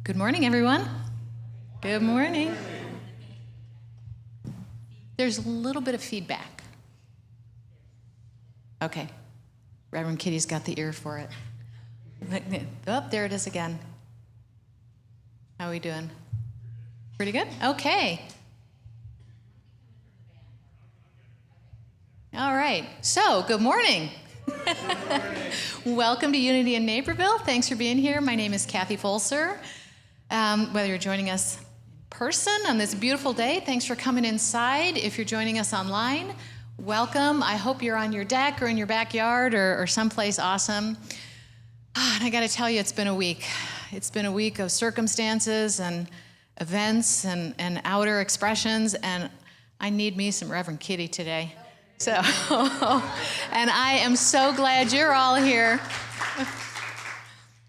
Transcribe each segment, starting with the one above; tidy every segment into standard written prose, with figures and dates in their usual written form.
Good morning, everyone. Good morning. There's a little bit of feedback. Okay. Reverend Kitty's got the ear for it. Oh, there it is again. How are we doing? Pretty good? Okay. All right. So, good morning. Welcome to Unity in Naperville. Thanks for being here. My name is Kathy Folser. Whether you're joining us in person on this beautiful day, thanks for coming inside. If you're joining us online, welcome. I hope you're on your deck or in your backyard or someplace awesome. And I got to tell you, it's been a week. It's been a week of circumstances and events and outer expressions, and I need me some Reverend Kitty today. So, and I am so glad you're all here.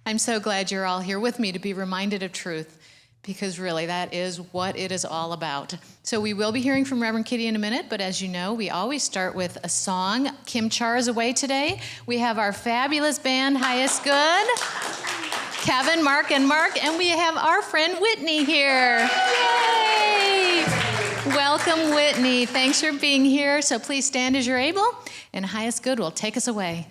I'm so glad you're all here with me to be reminded of truth, because really that is what it is all about. So we will be hearing from Reverend Kitty in a minute, but as you know, we always start with a song. Kim Char is away today. We have our fabulous band, Highest Good, Kevin, Mark, and we have our friend Whitney here. Yay! Welcome, Whitney. Thanks for being here. So please stand as you're able, and Highest Good will take us away.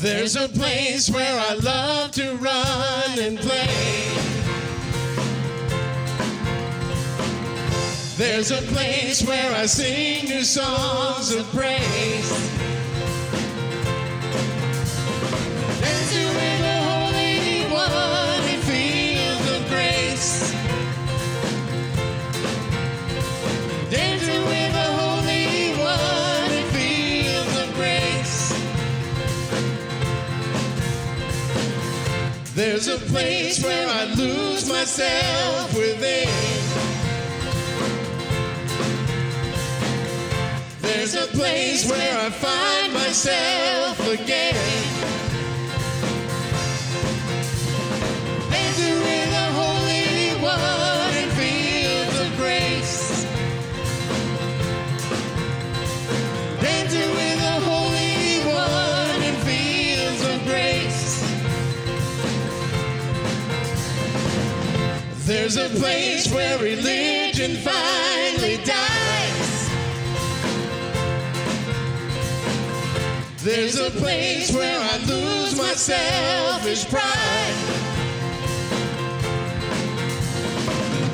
There's a place where I love to run and play. There's a place where I sing new songs of praise. Dancing with the Holy One in fields of grace. Dancing with the Holy One in fields of grace. There's a place where I lose myself within. There's a place where I find myself again. Dancing with the Holy One in fields of grace. Dancing with the Holy One in fields of grace. There's a place where religion finally dies. There's a place where I lose my selfish pride.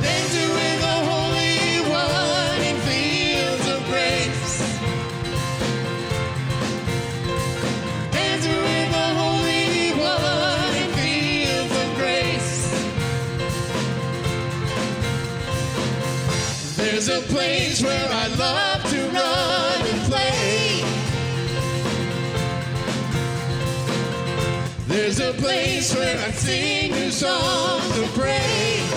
Dancing with the Holy One in fields of grace. Dancing with the Holy One in fields of grace. There's a place where I love to run and play. There's a place where I sing new songs of praise.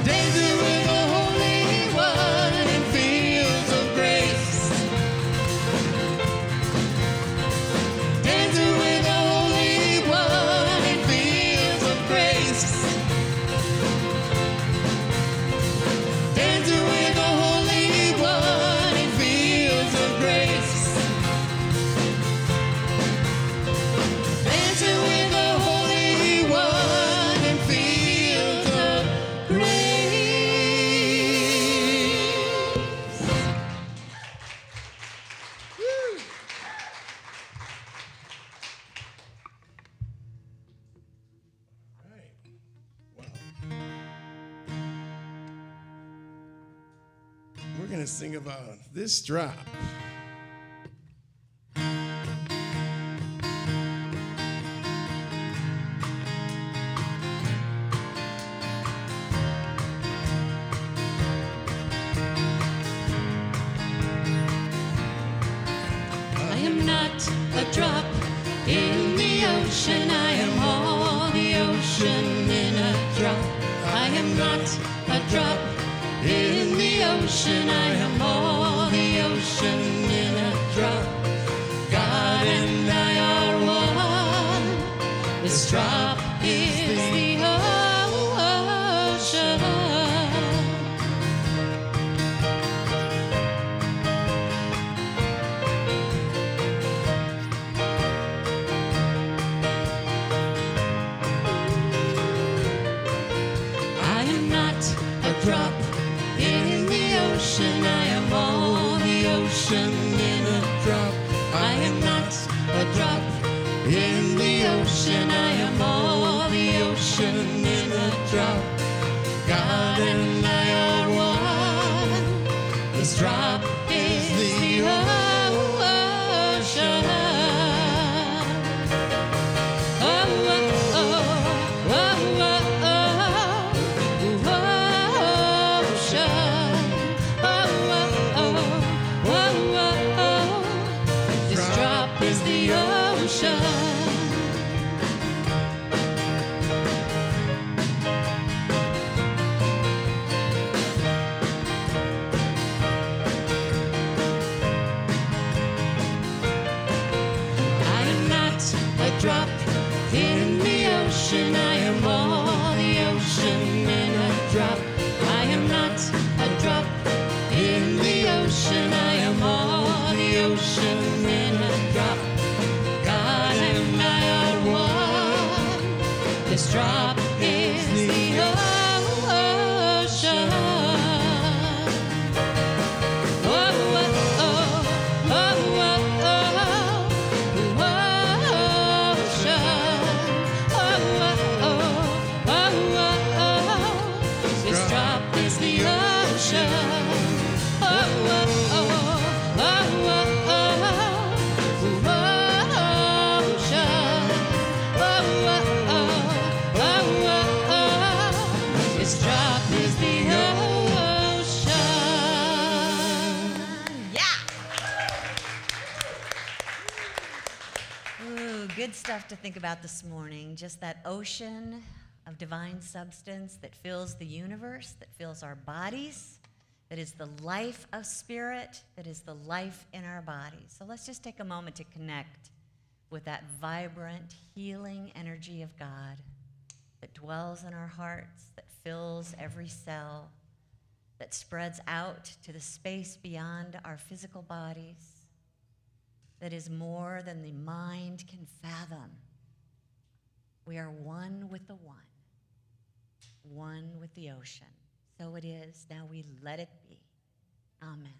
Dancing with the Holy One in fields of grace. Dancing with the Holy One in fields of grace. Dancing with the Holy One in fields of grace. Dancing with the Holy One in fields of grace. Woo. Right. Well, we're going to sing about this drop. I am not a drop in the ocean. I am all the ocean in a drop. I am not a drop in the ocean. I am all the ocean in a drop. drop in the ocean. I am all the ocean in a drop. I am not a drop in the ocean. I am all the ocean in a drop. God and I are one. This drop is the ocean. Oh, oh, oh, oh, oh, oh, ocean. Oh, oh, oh, oh, oh. This drop is the ocean. Drop in the ocean. I am all the ocean in a drop. I am not a drop in the ocean. I am all the ocean in a drop. God and I are one. This drop is the ocean. Good stuff to think about this morning. Just that ocean of divine substance that fills the universe, that fills our bodies, that is the life of spirit, that is the life in our bodies. So let's just take a moment to connect with that vibrant, healing energy of God that dwells in our hearts, that fills every cell, that spreads out to the space beyond our physical bodies, that is more than the mind can fathom. We are one with the one with the ocean. So it is. Now we let it be. Amen.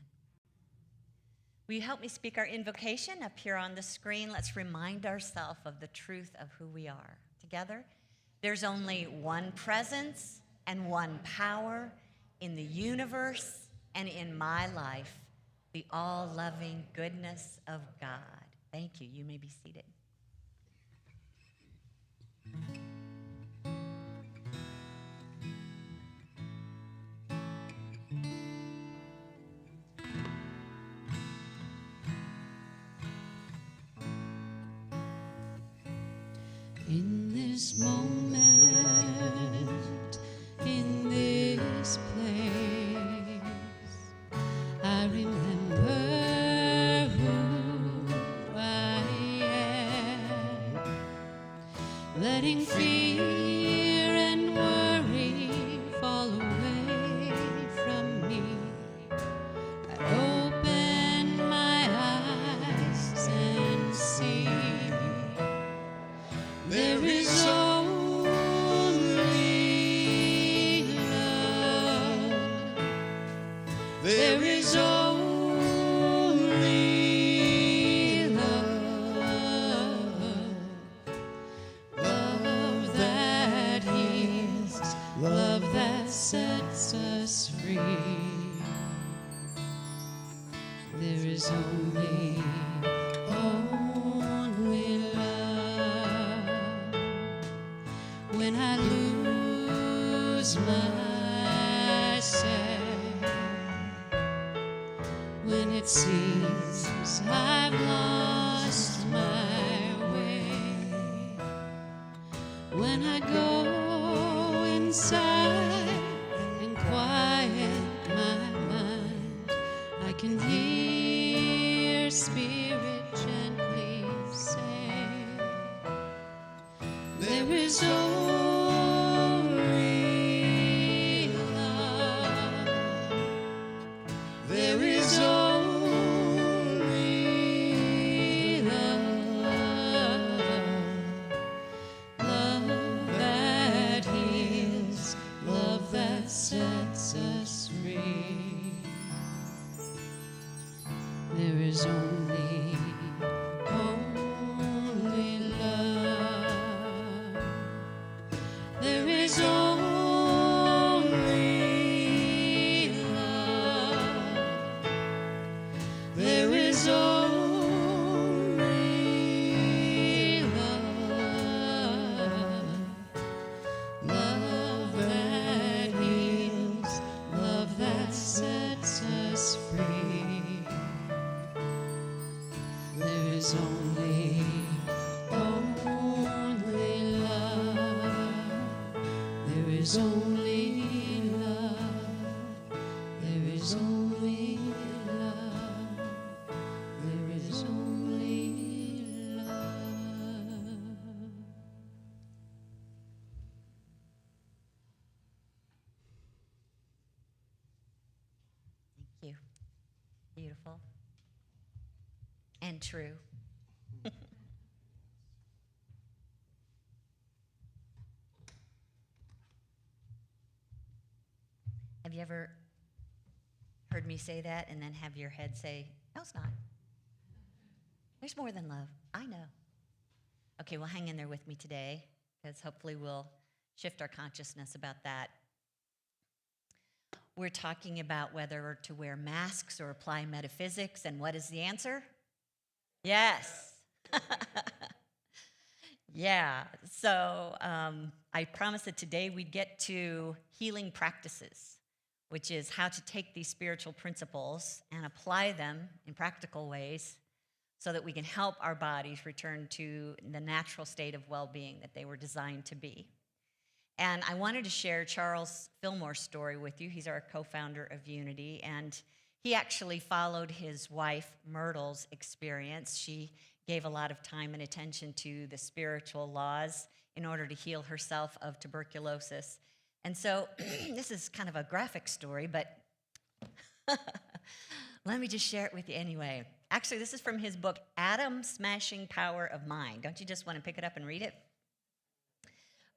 Will you help me speak our invocation up here on the screen? Let's remind ourselves of the truth of who we are. Together, there's only one presence and one power in the universe and in my life. The all-loving goodness of God. Thank you. You may be seated. In this moment, in this place, I remember who I am, letting fear and worry fall away from me. I open my eyes and see there is only love. There is only love. Love that heals, love that sets us free. There is only love. When I lose myself, when it seems I've lost my way, when I go inside and quiet my mind, I can hear Spirit gently say, there is only love. There is only love. Love that heals, love that sets is only love. There is only love. There is only love. Love that heals, love that sets us free. There is only love. There is only love. There is only love. There is only love. Thank you. Beautiful. And true. Have you ever heard me say that and then have your head say, no, it's not. There's more than love. I know. Okay, well, hang in there with me today, because hopefully we'll shift our consciousness about that. We're talking about whether to wear masks or apply metaphysics, and what is the answer? Yes. Yeah, so I promised that today we'd get to healing practices, which is how to take these spiritual principles and apply them in practical ways so that we can help our bodies return to the natural state of well-being that they were designed to be. And I wanted to share Charles Fillmore's story with you. He's our co-founder of Unity, and he actually followed his wife Myrtle's experience. She gave a lot of time and attention to the spiritual laws in order to heal herself of tuberculosis. And so this is kind of a graphic story, but let me just share it with you anyway. Actually, this is from his book, Atom Smashing Power of Mind. Don't you just want to pick it up and read it?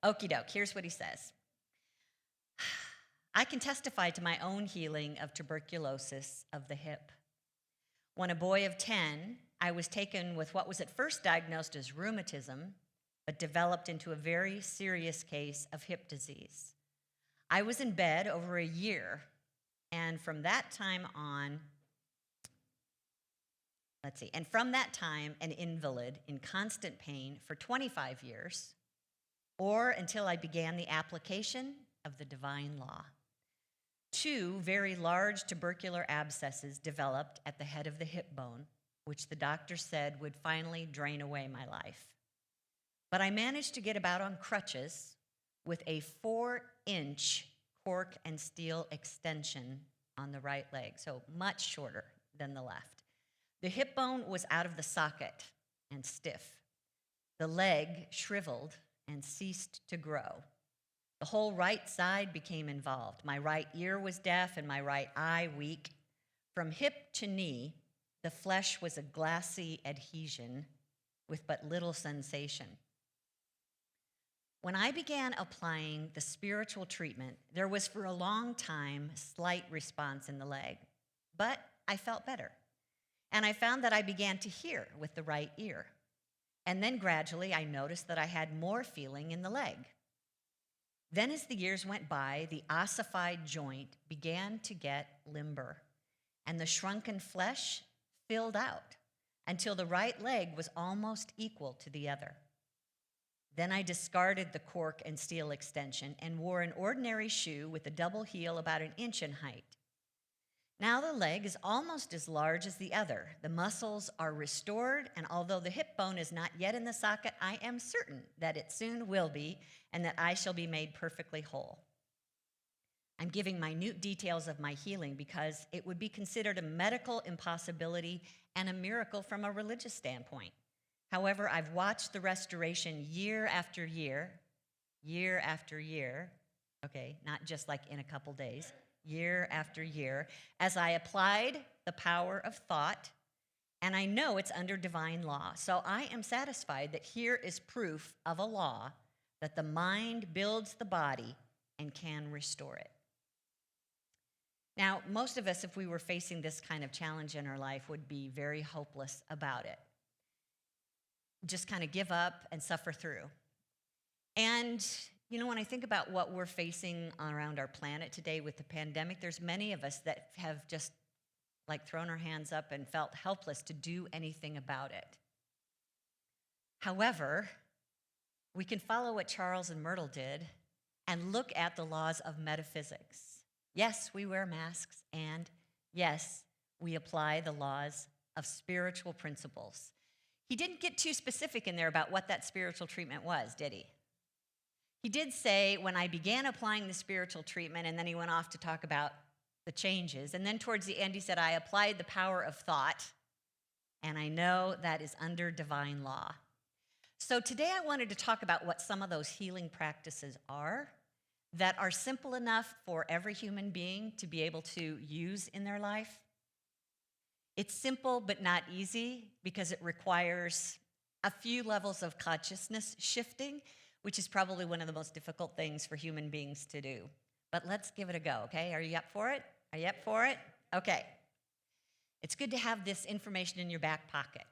Okie doke, here's what he says. I can testify to my own healing of tuberculosis of the hip. When a boy of 10, I was taken with what was at first diagnosed as rheumatism, but developed into a very serious case of hip disease. I was in bed over a year, and from that time on, an invalid in constant pain for 25 years, or until I began the application of the divine law. 2 very large tubercular abscesses developed at the head of the hip bone, which the doctor said would finally drain away my life. But I managed to get about on crutches with a 4-inch cork and steel extension on the right leg, so much shorter than the left. The hip bone was out of the socket and stiff. The leg shriveled and ceased to grow. The whole right side became involved. My right ear was deaf and my right eye weak. From hip to knee, the flesh was a glassy adhesion with but little sensation. When I began applying the spiritual treatment, there was for a long time slight response in the leg, but I felt better. And I found that I began to hear with the right ear. And then gradually I noticed that I had more feeling in the leg. Then as the years went by, the ossified joint began to get limber, and the shrunken flesh filled out until the right leg was almost equal to the other. Then I discarded the cork and steel extension and wore an ordinary shoe with a double heel about 1 inch in height. Now the leg is almost as large as the other. The muscles are restored, and although the hip bone is not yet in the socket, I am certain that it soon will be, and that I shall be made perfectly whole. I'm giving minute details of my healing because it would be considered a medical impossibility and a miracle from a religious standpoint. However, I've watched the restoration year after year, okay, not just like in a couple days, year after year, as I applied the power of thought, and I know it's under divine law. So I am satisfied that here is proof of a law that the mind builds the body and can restore it. Now, most of us, if we were facing this kind of challenge in our life, would be very hopeless about it. Just kind of give up and suffer through. And, when I think about what we're facing around our planet today with the pandemic, there's many of us that have just thrown our hands up and felt helpless to do anything about it. However, we can follow what Charles and Myrtle did and look at the laws of metaphysics. Yes, we wear masks, and yes, we apply the laws of spiritual principles. He didn't get too specific in there about what that spiritual treatment was, did he? He did say, when I began applying the spiritual treatment, and then he went off to talk about the changes. And then towards the end, he said, I applied the power of thought, and I know that is under divine law. So today I wanted to talk about what some of those healing practices are that are simple enough for every human being to be able to use in their life. It's simple but not easy because it requires a few levels of consciousness shifting, which is probably one of the most difficult things for human beings to do. But let's give it a go, okay? Are you up for it? Are you up for it? Okay. It's good to have this information in your back pocket.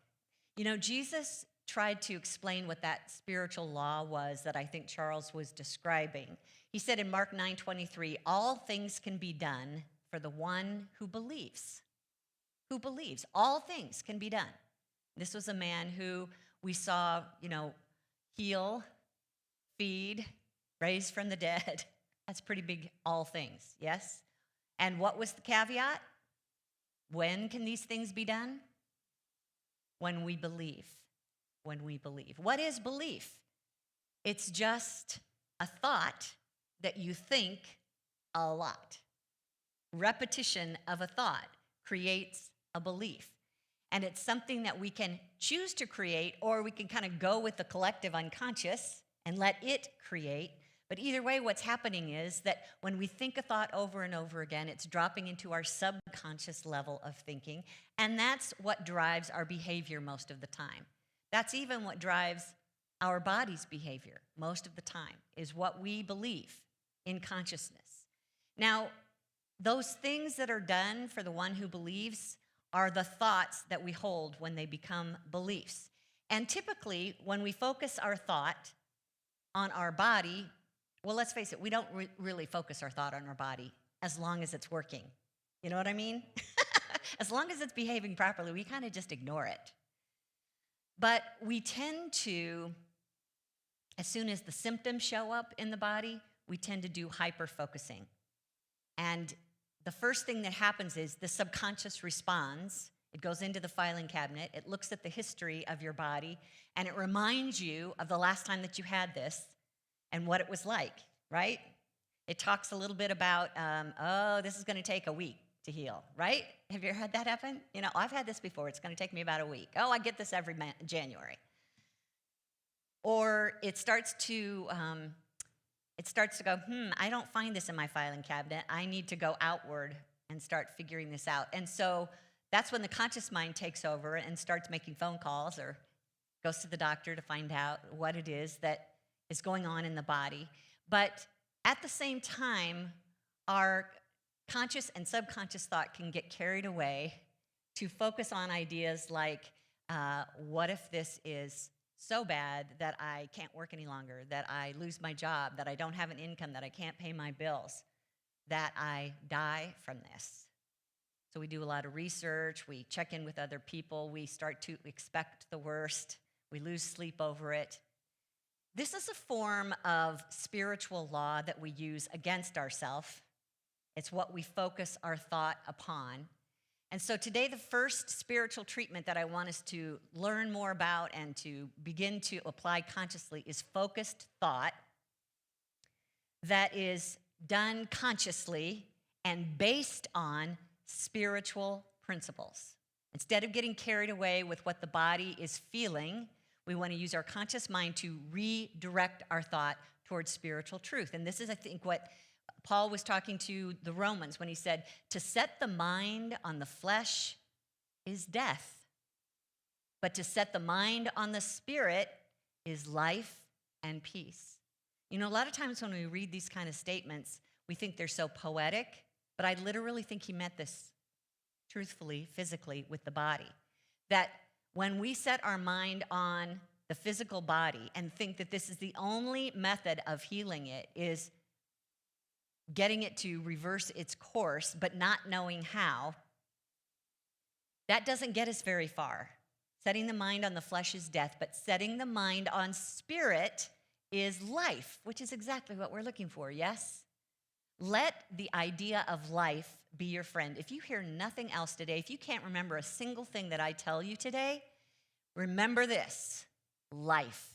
Jesus tried to explain what that spiritual law was that I think Charles was describing. He said in Mark 9:23, all things can be done for the one who believes. Who believes. All things can be done. This was a man who we saw, heal, feed, raise from the dead. That's pretty big, all things, yes? And what was the caveat? When can these things be done? When we believe. When we believe. What is belief? It's just a thought that you think a lot. Repetition of a thought creates a belief. And it's something that we can choose to create, or we can kind of go with the collective unconscious and let it create. But either way, what's happening is that when we think a thought over and over again, it's dropping into our subconscious level of thinking, and that's what drives our behavior most of the time. That's even what drives our body's behavior most of the time, is what we believe in consciousness. Now, those things that are done for the one who believes are the thoughts that we hold when they become beliefs. And typically, when we focus our thought on our body, well, let's face it, we don't really focus our thought on our body as long as it's working. You know what I mean? As long as it's behaving properly, we kind of just ignore it. But we tend to, as soon as the symptoms show up in the body, we tend to do hyper-focusing. And the first thing that happens is the subconscious responds. It goes into the filing cabinet. It looks at the history of your body, and it reminds you of the last time that you had this and what it was like, right? It talks a little bit about, this is going to take a week to heal, right? Have you ever had that happen? I've had this before. It's going to take me about a week. Oh, I get this every January. Or it starts to go, I don't find this in my filing cabinet. I need to go outward and start figuring this out. And so that's when the conscious mind takes over and starts making phone calls or goes to the doctor to find out what it is that is going on in the body. But at the same time, our conscious and subconscious thought can get carried away to focus on ideas like, what if this is so bad that I can't work any longer, that I lose my job, that I don't have an income, that I can't pay my bills, that I die from this. So we do a lot of research, we check in with other people, we start to expect the worst, we lose sleep over it. This is a form of spiritual law that we use against ourselves. It's what we focus our thought upon. And so today, the first spiritual treatment that I want us to learn more about and to begin to apply consciously is focused thought that is done consciously and based on spiritual principles. Instead of getting carried away with what the body is feeling, we want to use our conscious mind to redirect our thought towards spiritual truth. And this is, I think, what Paul was talking to the Romans when he said, to set the mind on the flesh is death, but to set the mind on the spirit is life and peace. A lot of times when we read these kind of statements, we think they're so poetic, But I literally think he meant this truthfully, physically, with the body. That when we set our mind on the physical body and think that this is the only method of healing it, is getting it to reverse its course, but not knowing how, that doesn't get us very far. Setting the mind on the flesh is death, but setting the mind on spirit is life, which is exactly what we're looking for, yes? Let the idea of life be your friend. If you hear nothing else today, if you can't remember a single thing that I tell you today, remember this: life.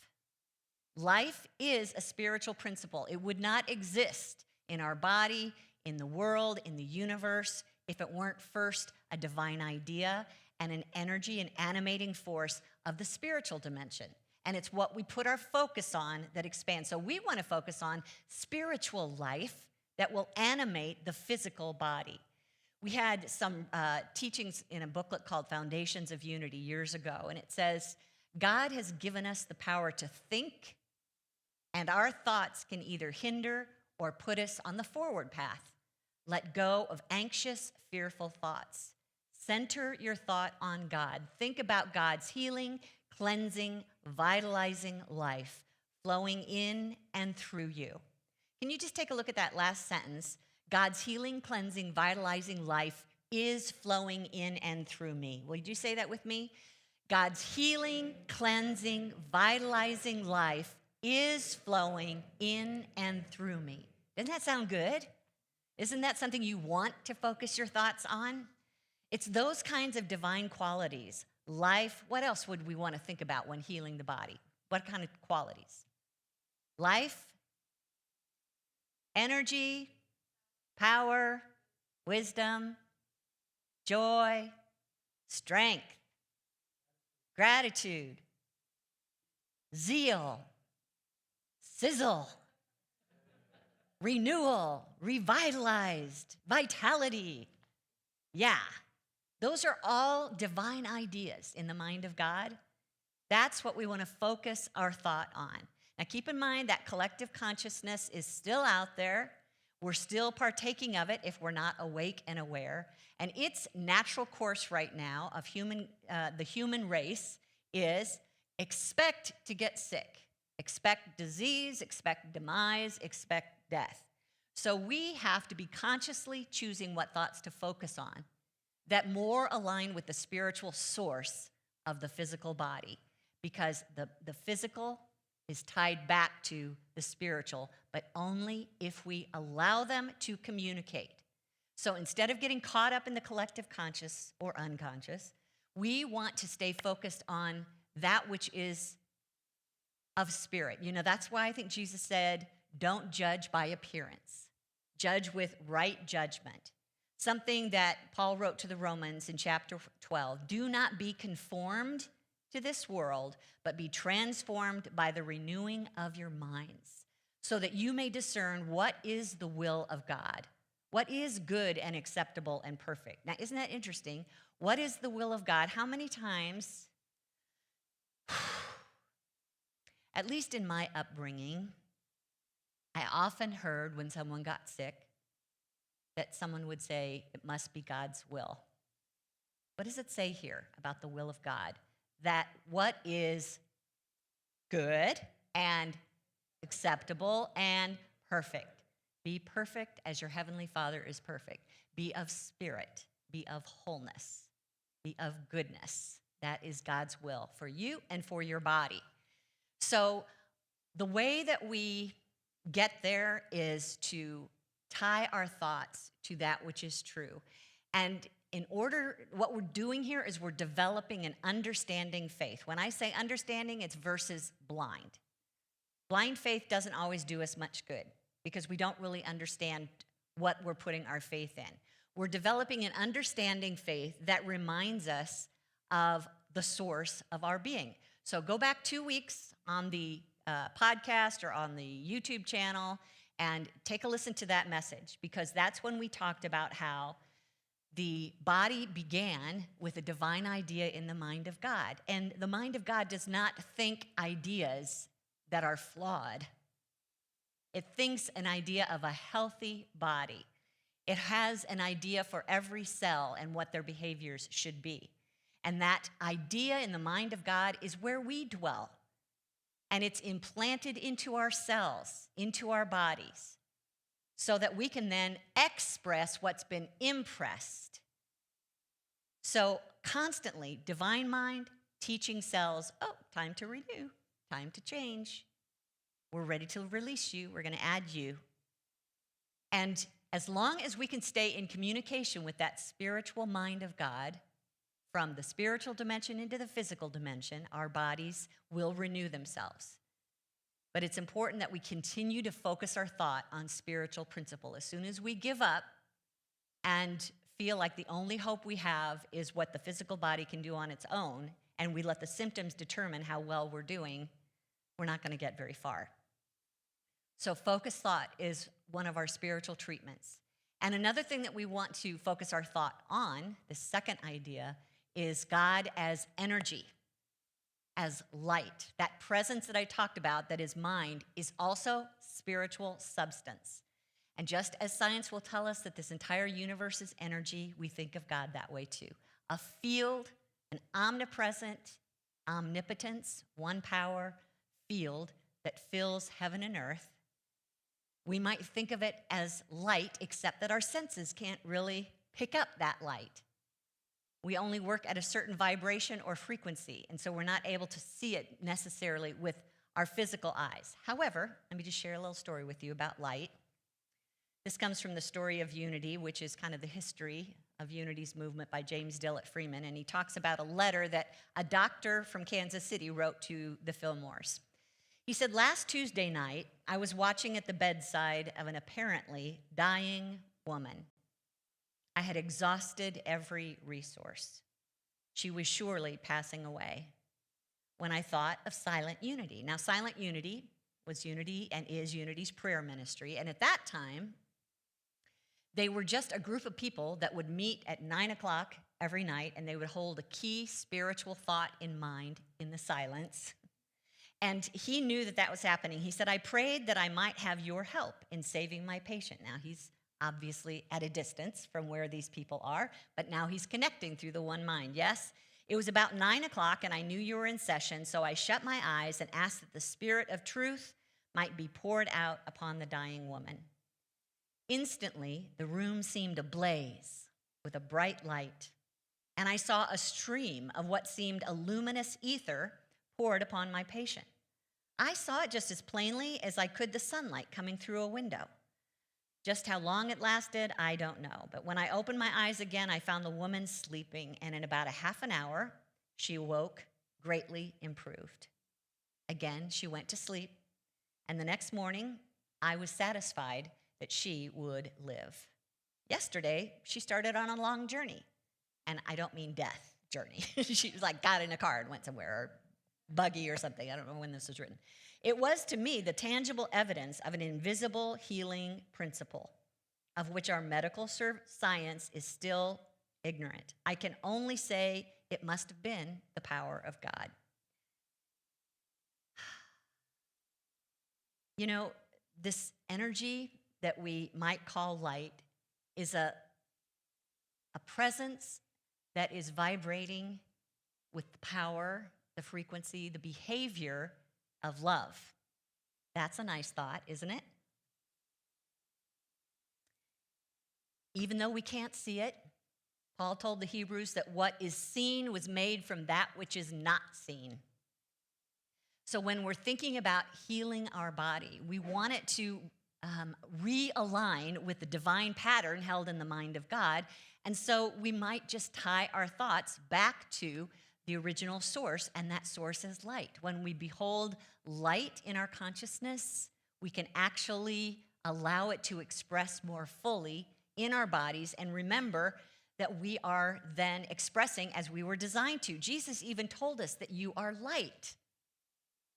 Life is a spiritual principle. It would not exist in our body, in the world, in the universe, if it weren't first a divine idea and an energy, an animating force of the spiritual dimension. And it's what we put our focus on that expands. So we want to focus on spiritual life that will animate the physical body. We had some teachings in a booklet called Foundations of Unity years ago, and it says, God has given us the power to think, and our thoughts can either hinder or put us on the forward path. Let go of anxious, fearful thoughts. Center your thought on God. Think about God's healing, cleansing, vitalizing life flowing in and through you. Can you just take a look at that last sentence? God's healing, cleansing, vitalizing life is flowing in and through me. Will you say that with me? God's healing, cleansing, vitalizing life is flowing in and through me. Doesn't that sound good? Isn't that something you want to focus your thoughts on? It's those kinds of divine qualities. Life, what else would we want to think about when healing the body? What kind of qualities? Life, energy, power, wisdom, joy, strength, gratitude, zeal, sizzle, renewal, revitalized, vitality. Yeah, those are all divine ideas in the mind of God. That's what we want to focus our thought on. Now, keep in mind that collective consciousness is still out there. We're still partaking of it if we're not awake and aware. And its natural course right now of the human race is expect to get sick, expect disease, expect demise, expect death. So we have to be consciously choosing what thoughts to focus on that more align with the spiritual source of the physical body, because the physical is tied back to the spiritual, but only if we allow them to communicate. So instead of getting caught up in the collective conscious or unconscious, we want to stay focused on that which is of spirit. You know, that's why I think Jesus said, don't judge by appearance. Judge with right judgment. Something that Paul wrote to the Romans in chapter 12. Do not be conformed to this world, but be transformed by the renewing of your minds, so that you may discern what is the will of God, what is good and acceptable and perfect. Now, isn't that interesting? What is the will of God? How many times, at least in my upbringing, I often heard when someone got sick that someone would say, it must be God's will. What does it say here about the will of God? That what is good and acceptable and perfect. Be perfect as your heavenly Father is perfect. Be of spirit. Be of wholeness. Be of goodness. That is God's will for you and for your body. So the way that we get there is to tie our thoughts to that which is true. And what we're doing here is we're developing an understanding faith. When I say understanding, it's versus blind. Blind faith doesn't always do us much good because we don't really understand what we're putting our faith in. We're developing an understanding faith that reminds us of the source of our being. So go back 2 weeks on the podcast or on the YouTube channel and take a listen to that message, because that's when we talked about how the body began with a divine idea in the mind of God. And the mind of God does not think ideas that are flawed. It thinks an idea of a healthy body. It has an idea for every cell and what their behaviors should be. And that idea in the mind of God is where we dwell. And it's implanted into our cells, into our bodies, so that we can then express what's been impressed. So constantly, divine mind, teaching cells, oh, time to renew, time to change. We're ready to release you. We're going to add you. And as long as we can stay in communication with that spiritual mind of God, from the spiritual dimension into the physical dimension, our bodies will renew themselves. But it's important that we continue to focus our thought on spiritual principle. As soon as we give up and feel like the only hope we have is what the physical body can do on its own, and we let the symptoms determine how well we're doing, we're not going to get very far. So focused thought is one of our spiritual treatments. And another thing that we want to focus our thought on, the second idea, is God as energy, as light. That presence that I talked about that is mind is also spiritual substance. And just as science will tell us that this entire universe is energy, we think of God that way too. A field, an omnipresent, omnipotence, one power field that fills heaven and earth. We might think of it as light, except that our senses can't really pick up that light. We only work at a certain vibration or frequency, and so we're not able to see it necessarily with our physical eyes. However, let me just share a little story with you about light. This comes from the story of Unity, which is kind of the history of Unity's movement by James Dillett Freeman, and he talks about a letter that a doctor from Kansas City wrote to the Fillmores. He said, "Last Tuesday night, I was watching at the bedside of an apparently dying woman. I had exhausted every resource. She was surely passing away when I thought of Silent Unity." Now, Silent Unity was Unity and is Unity's prayer ministry. And at that time, they were just a group of people that would meet at 9 o'clock every night, and they would hold a key spiritual thought in mind in the silence. And he knew that that was happening. He said, "I prayed that I might have your help in saving my patient." Now, he's obviously at a distance from where these people are, but now he's connecting through the one mind. "Yes, it was about 9 o'clock, and I knew you were in session, so I shut my eyes and asked that the spirit of truth might be poured out upon the dying woman. Instantly, the room seemed ablaze with a bright light, and I saw a stream of what seemed a luminous ether poured upon my patient. I saw it just as plainly as I could the sunlight coming through a window. Just how long it lasted, I don't know. But when I opened my eyes again, I found the woman sleeping, and in about a half an hour, she awoke greatly improved. Again, she went to sleep, and the next morning, I was satisfied that she would live. Yesterday, she started on a long journey, and I don't mean death journey. She was like got in a car and went somewhere, or buggy or something. I don't know when this was written. It was to me the tangible evidence of an invisible healing principle of which our medical science is still ignorant. I can only say it must have been the power of God." You know, this energy that we might call light is a presence that is vibrating with the power, the frequency, the behavior of love. That's a nice thought, isn't it? Even though we can't see it, Paul told the Hebrews that what is seen was made from that which is not seen. So when we're thinking about healing our body, we want it to realign with the divine pattern held in the mind of God. And so we might just tie our thoughts back to the original source, and that source is light. When we behold light in our consciousness, we can actually allow it to express more fully in our bodies and remember that we are then expressing as we were designed to. Jesus even told us that you are light.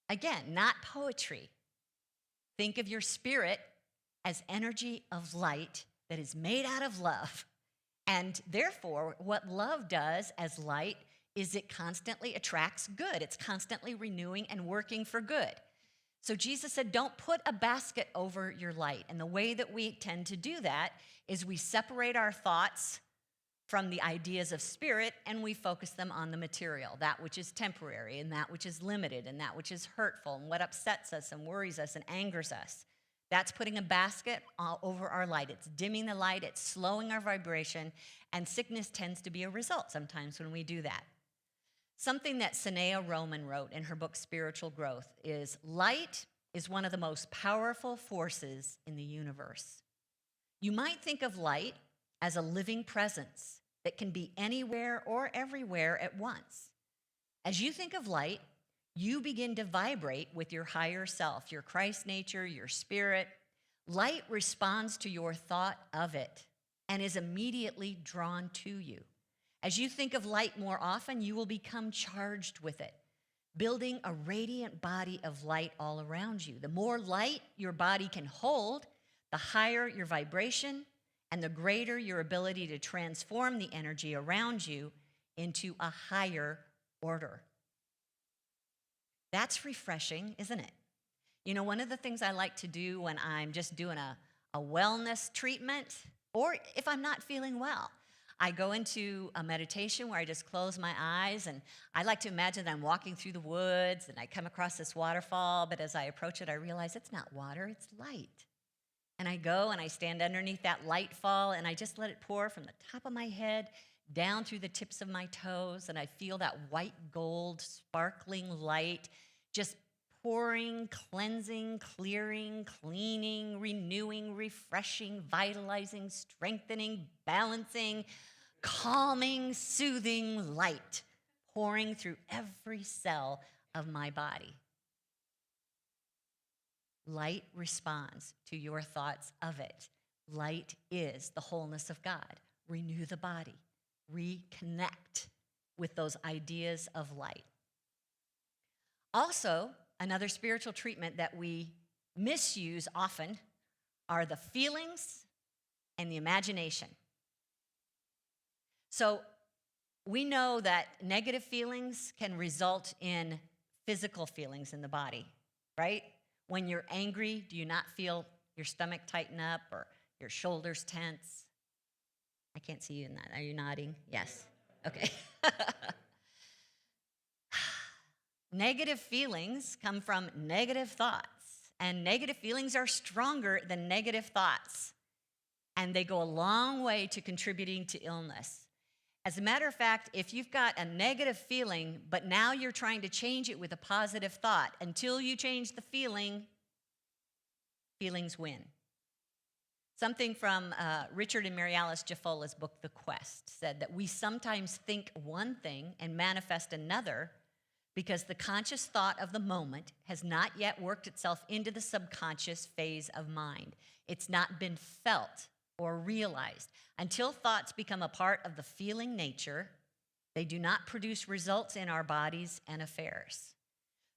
Again, not poetry. Think of your spirit as energy of light that is made out of love. And therefore, what love does as light is it constantly attracts good. It's constantly renewing and working for good. So Jesus said, don't put a basket over your light. And the way that we tend to do that is we separate our thoughts from the ideas of spirit and we focus them on the material, that which is temporary and that which is limited and that which is hurtful and what upsets us and worries us and angers us. That's putting a basket over our light. It's dimming the light, it's slowing our vibration, and sickness tends to be a result sometimes when we do that. Something that Sanea Roman wrote in her book, Spiritual Growth, is light is one of the most powerful forces in the universe. You might think of light as a living presence that can be anywhere or everywhere at once. As you think of light, you begin to vibrate with your higher self, your Christ nature, your spirit. Light responds to your thought of it and is immediately drawn to you. As you think of light more often, you will become charged with it, building a radiant body of light all around you. The more light your body can hold, the higher your vibration and the greater your ability to transform the energy around you into a higher order. That's refreshing, isn't it? You know, one of the things I like to do when I'm just doing a wellness treatment, or if I'm not feeling well, I go into a meditation where I just close my eyes, and I like to imagine that I'm walking through the woods and I come across this waterfall, but as I approach it, I realize it's not water, it's light. And I go and I stand underneath that light fall, and I just let it pour from the top of my head down through the tips of my toes, and I feel that white gold sparkling light just pouring, cleansing, clearing, cleaning, renewing, refreshing, vitalizing, strengthening, balancing, calming, soothing light pouring through every cell of my body. Light responds to your thoughts of it. Light is the wholeness of God. Renew the body. Reconnect with those ideas of light. Also, another spiritual treatment that we misuse often are the feelings and the imagination. So we know that negative feelings can result in physical feelings in the body, right? When you're angry, do you not feel your stomach tighten up or your shoulders tense? I can't see you in that. Are you nodding? Yes. Okay. Negative feelings come from negative thoughts, and negative feelings are stronger than negative thoughts, and they go a long way to contributing to illness. As a matter of fact, if you've got a negative feeling, but now you're trying to change it with a positive thought, until you change the feeling, feelings win. Something from Richard and Mary Alice Jaffola's book, The Quest, said that we sometimes think one thing and manifest another because the conscious thought of the moment has not yet worked itself into the subconscious phase of mind. It's not been felt or realized. Until thoughts become a part of the feeling nature, they do not produce results in our bodies and affairs.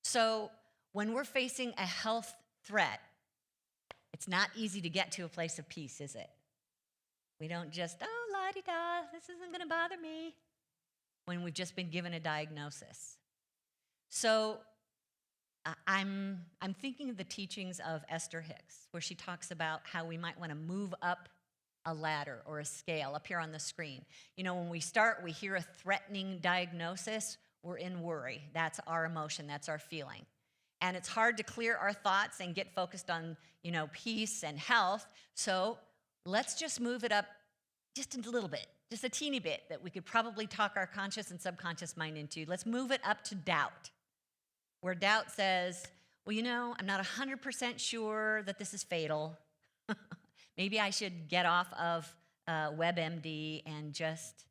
So when we're facing a health threat, it's not easy to get to a place of peace, is it? We don't just, oh, la-di-da, this isn't going to bother me, when we've just been given a diagnosis. So I'm thinking of the teachings of Esther Hicks, where she talks about how we might want to move up a ladder or a scale up here on the screen. You know, when we start, we hear a threatening diagnosis, we're in worry. That's our emotion, that's our feeling. And it's hard to clear our thoughts and get focused on, peace and health. So let's just move it up just a little bit, just a teeny bit that we could probably talk our conscious and subconscious mind into. Let's move it up to doubt, where doubt says, well, I'm not 100% sure that this is fatal. Maybe I should get off of WebMD and just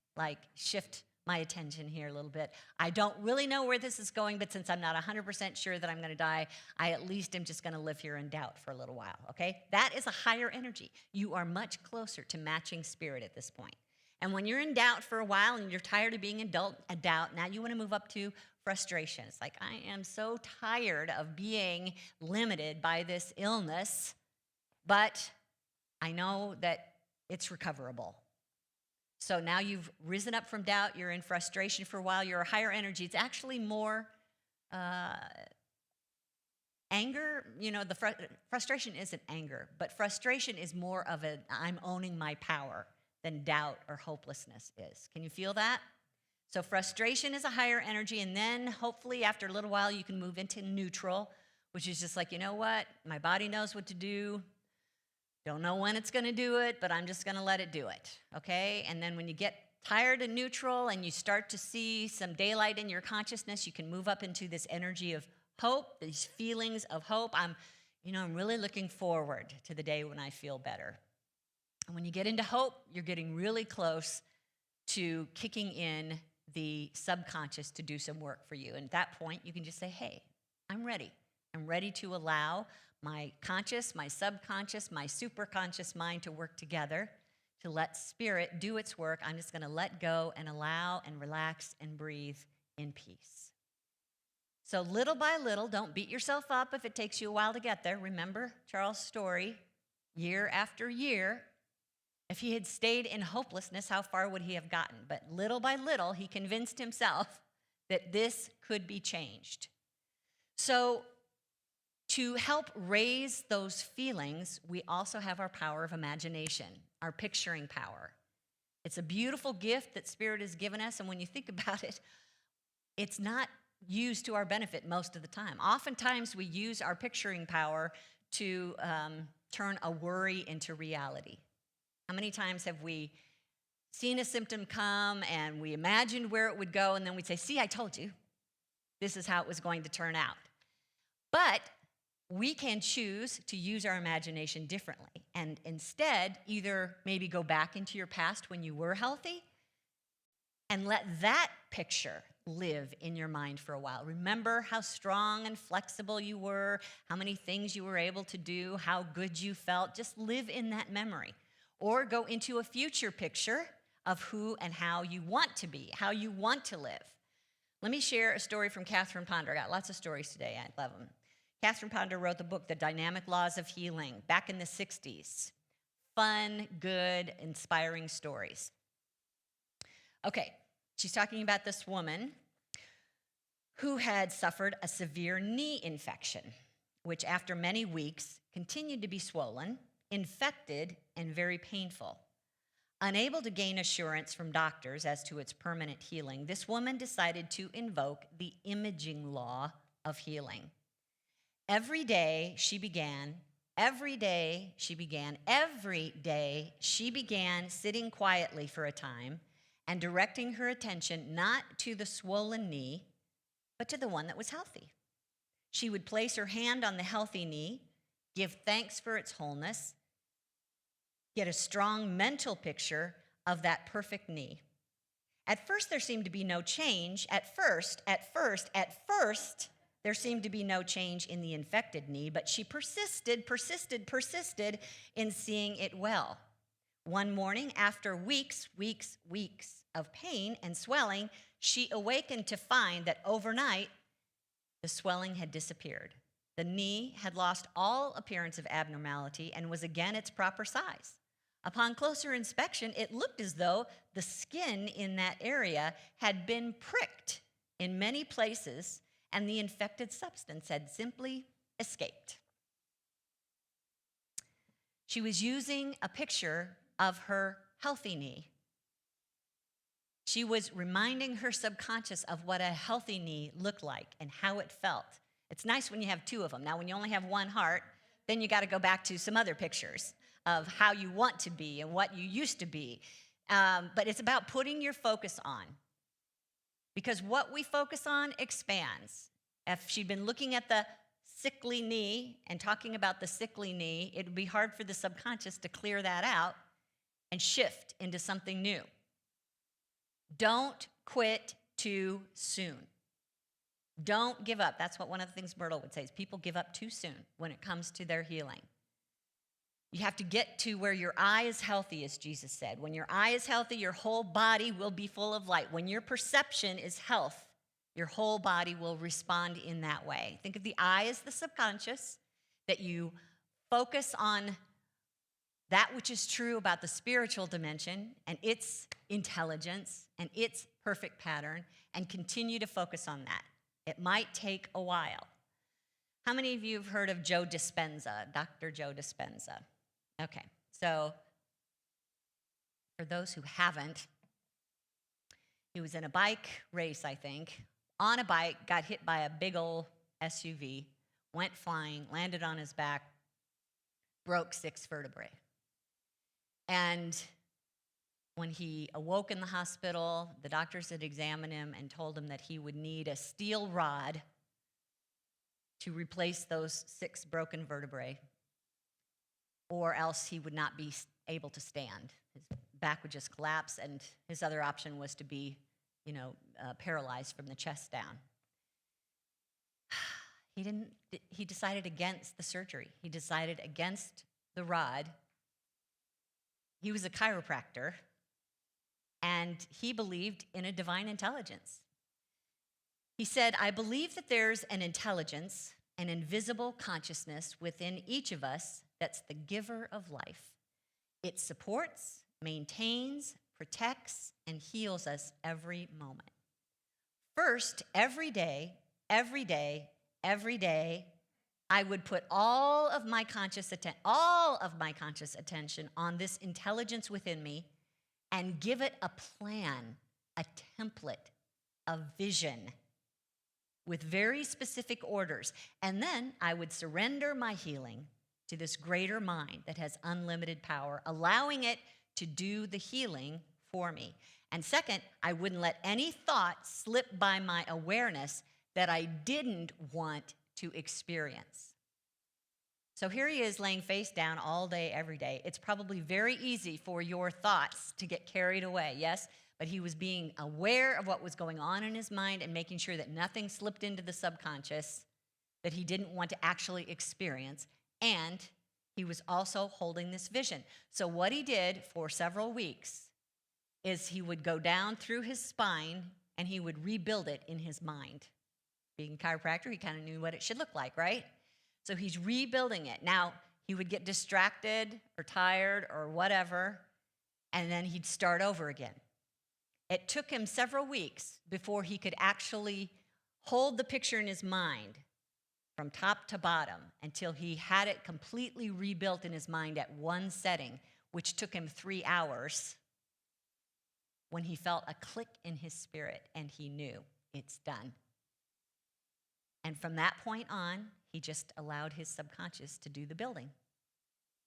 shift my attention here a little bit. I don't really know where this is going, but since I'm not 100% sure that I'm going to die, I at least am just going to live here in doubt for a little while, okay? That is a higher energy. You are much closer to matching spirit at this point. And when you're in doubt for a while and you're tired of being in doubt, now you want to move up to frustration. It's like, I am so tired of being limited by this illness, but I know that it's recoverable. So now you've risen up from doubt, you're in frustration for a while, you're a higher energy. It's actually more Anger, the frustration isn't anger, but frustration is more of I'm owning my power than doubt or hopelessness is. Can you feel that? So frustration is a higher energy, and then hopefully after a little while you can move into neutral, which is just like, you know what? My body knows what to do. Don't know when it's going to do it, but I'm just going to let it do it, okay? And then when you get tired and neutral and you start to see some daylight in your consciousness, you can move up into this energy of hope, these feelings of hope. I'm really looking forward to the day when I feel better. And when you get into hope, you're getting really close to kicking in the subconscious to do some work for you. And at that point, you can just say, hey, I'm ready. I'm ready to allow my conscious, my subconscious, my superconscious mind to work together, to let spirit do its work. I'm just going to let go and allow and relax and breathe in peace. So little by little, don't beat yourself up if it takes you a while to get there. Remember Charles' story, year after year. If he had stayed in hopelessness, how far would he have gotten? But little by little, he convinced himself that this could be changed. So to help raise those feelings, we also have our power of imagination, our picturing power. It's a beautiful gift that Spirit has given us, and when you think about it, it's not used to our benefit most of the time. Oftentimes, we use our picturing power to turn a worry into reality. How many times have we seen a symptom come and we imagined where it would go, and then we'd say, see, I told you. This is how it was going to turn out. But we can choose to use our imagination differently and instead either maybe go back into your past when you were healthy and let that picture live in your mind for a while. Remember how strong and flexible you were, how many things you were able to do, how good you felt. Just live in that memory. Or go into a future picture of who and how you want to be, how you want to live. Let me share a story from Catherine Ponder. I got lots of stories today. I love them. Catherine Ponder wrote the book, The Dynamic Laws of Healing, back in the 60s. Fun, good, inspiring stories. Okay, she's talking about this woman who had suffered a severe knee infection, which after many weeks continued to be swollen, infected, and very painful. Unable to gain assurance from doctors as to its permanent healing, this woman decided to invoke the imaging law of healing. Every day she began sitting quietly for a time and directing her attention not to the swollen knee, but to the one that was healthy. She would place her hand on the healthy knee, give thanks for its wholeness, get a strong mental picture of that perfect knee. At first, there seemed to be no change. At first, there seemed to be no change in the infected knee, but she persisted in seeing it well. One morning, after weeks of pain and swelling, she awakened to find that overnight, the swelling had disappeared. The knee had lost all appearance of abnormality and was again its proper size. Upon closer inspection, it looked as though the skin in that area had been pricked in many places, and the infected substance had simply escaped. She was using a picture of her healthy knee. She was reminding her subconscious of what a healthy knee looked like and how it felt. It's nice when you have two of them. Now, when you only have one heart, then you got to go back to some other pictures of how you want to be and what you used to be. But it's about putting your focus on. Because what we focus on expands. If she'd been looking at the sickly knee and talking about the sickly knee, it would be hard for the subconscious to clear that out and shift into something new. Don't quit too soon. Don't give up. That's what one of the things Myrtle would say is people give up too soon when it comes to their healing. You have to get to where your eye is healthy, as Jesus said. When your eye is healthy, your whole body will be full of light. When your perception is health, your whole body will respond in that way. Think of the eye as the subconscious, that you focus on that which is true about the spiritual dimension and its intelligence and its perfect pattern, and continue to focus on that. It might take a while. How many of you have heard of Joe Dispenza, Dr. Joe Dispenza? Okay, so for those who haven't, he was in a bike race, I think, on a bike, got hit by a big old SUV, went flying, landed on his back, broke 6 vertebrae. And when he awoke in the hospital, the doctors had examined him and told him that he would need a steel rod to replace those 6 broken vertebrae, or else he would not be able to stand. His back would just collapse, and his other option was to be, paralyzed from the chest down. He decided against the surgery. He decided against the rod. He was a chiropractor, and he believed in a divine intelligence. He said, I believe that there's an intelligence, an invisible consciousness within each of us that's the giver of life. It supports, maintains, protects, and heals us every moment. First, every day, I would put all of my conscious attention on this intelligence within me and give it a plan, a template, a vision with very specific orders. And then I would surrender my healing to this greater mind that has unlimited power, allowing it to do the healing for me. And second, I wouldn't let any thought slip by my awareness that I didn't want to experience. So here he is laying face down all day, every day. It's probably very easy for your thoughts to get carried away, yes? But he was being aware of what was going on in his mind and making sure that nothing slipped into the subconscious that he didn't want to actually experience. And he was also holding this vision. So what he did for several weeks is he would go down through his spine and he would rebuild it in his mind. Being a chiropractor, he kind of knew what it should look like, right? So he's rebuilding it. Now, he would get distracted or tired or whatever, and then he'd start over again. It took him several weeks before he could actually hold the picture in his mind from top to bottom until he had it completely rebuilt in his mind at one setting, which took him 3 hours, when he felt a click in his spirit and he knew it's done. And from that point on, he just allowed his subconscious to do the building.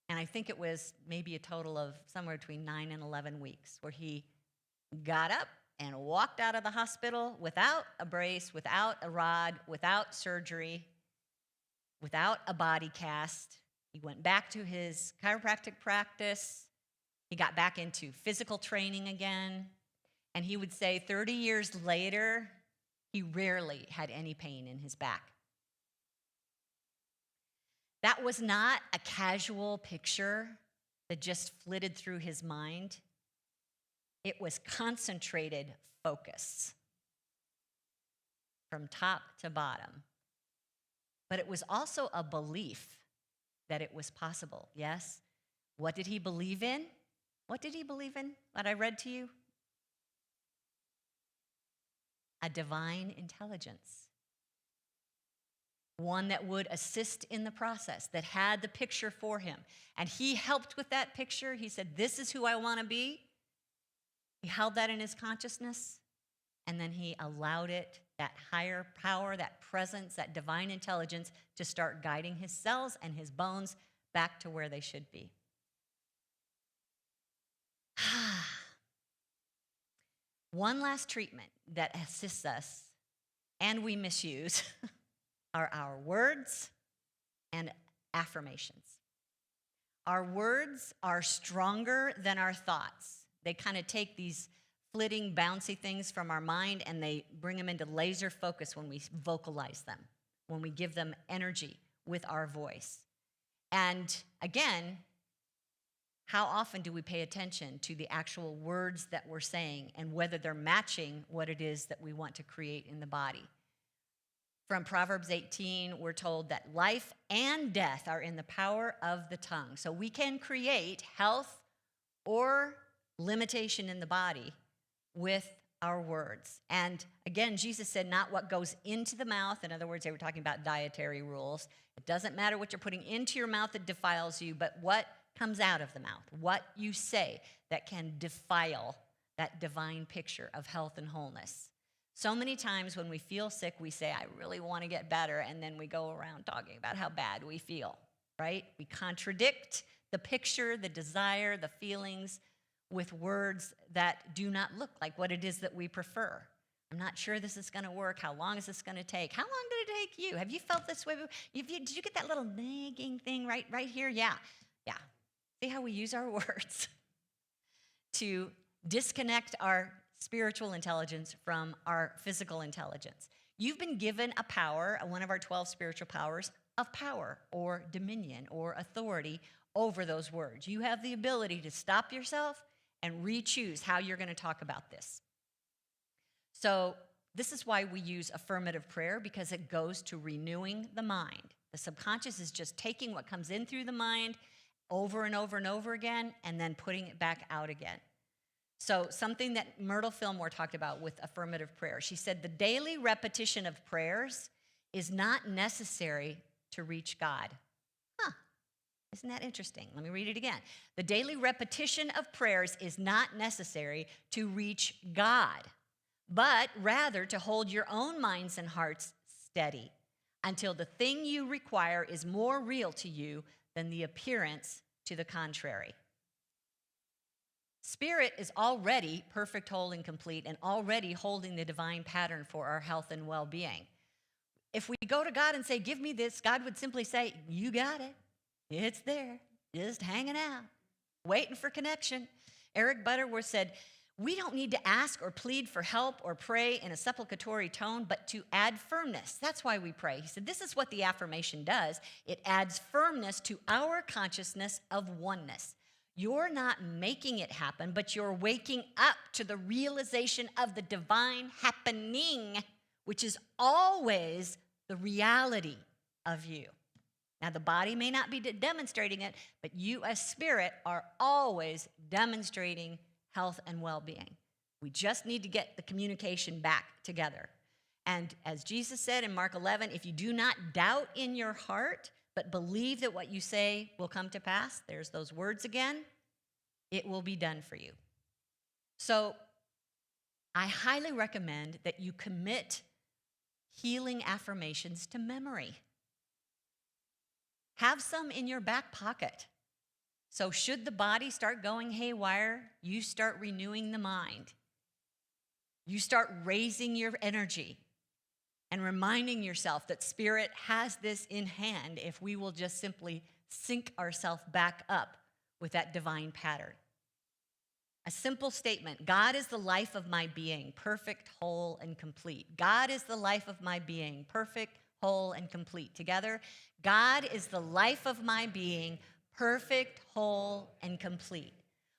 And I think it was maybe a total of somewhere between 9 and 11 weeks where he got up and walked out of the hospital without a brace, without a rod, without surgery, without a body cast. He went back to his chiropractic practice. He got back into physical training again. And he would say 30 years later, he rarely had any pain in his back. That was not a casual picture that just flitted through his mind. It was concentrated focus from top to bottom. But it was also a belief that it was possible, yes? What did he believe in? What did he believe in? What I read to you? A divine intelligence. One that would assist in the process, that had the picture for him. And he helped with that picture. He said, this is who I want to be. He held that in his consciousness, and then he allowed it, that higher power, that presence, that divine intelligence, to start guiding his cells and his bones back to where they should be. One last treatment that assists us, and we misuse, are our words and affirmations. Our words are stronger than our thoughts. They kind of take these flitting, bouncy things from our mind and they bring them into laser focus when we vocalize them, when we give them energy with our voice. And again, how often do we pay attention to the actual words that we're saying and whether they're matching what it is that we want to create in the body? From Proverbs 18, we're told that life and death are in the power of the tongue. So we can create health or limitation in the body with our words. And again, Jesus said, not what goes into the mouth. In other words, they were talking about dietary rules. It doesn't matter what you're putting into your mouth that defiles you, but what comes out of the mouth, what you say that can defile that divine picture of health and wholeness. So many times when we feel sick, we say, I really want to get better, and then we go around talking about how bad we feel, right? We contradict the picture, the desire, the feelings with words that do not look like what it is that we prefer. I'm not sure this is going to work. How long is this going to take? How long did it take you? Have you felt this way? Did you get that little nagging thing right here? Yeah. See how we use our words to disconnect our spiritual intelligence from our physical intelligence. You've been given a power, one of our 12 spiritual powers, of power or dominion or authority over those words. You have the ability to stop yourself and re-choose how you're going to talk about this. So this is why we use affirmative prayer, because it goes to renewing the mind. The subconscious is just taking what comes in through the mind over and over and over again and then putting it back out again. So something that Myrtle Fillmore talked about with affirmative prayer, she said the daily repetition of prayers is not necessary to reach God. Isn't that interesting? Let me read it again. The daily repetition of prayers is not necessary to reach God, but rather to hold your own minds and hearts steady until the thing you require is more real to you than the appearance to the contrary. Spirit is already perfect, whole, and complete, and already holding the divine pattern for our health and well-being. If we go to God and say, give me this, God would simply say, you got it. It's there, just hanging out, waiting for connection. Eric Butterworth said, we don't need to ask or plead for help or pray in a supplicatory tone, but to add firmness. That's why we pray. He said, this is what the affirmation does. It adds firmness to our consciousness of oneness. You're not making it happen, but you're waking up to the realization of the divine happening, which is always the reality of you. Now, the body may not be demonstrating it, but you as spirit are always demonstrating health and well-being. We just need to get the communication back together. And as Jesus said in Mark 11, if you do not doubt in your heart, but believe that what you say will come to pass, there's those words again, it will be done for you. So I highly recommend that you commit healing affirmations to memory. Have some in your back pocket. So should the body start going haywire, you start renewing the mind. You start raising your energy and reminding yourself that Spirit has this in hand if we will just simply sync ourselves back up with that divine pattern. A simple statement, God is the life of my being, perfect, whole, and complete. God is the life of my being, perfect, whole, and complete. Together, God is the life of my being, perfect, whole, and complete.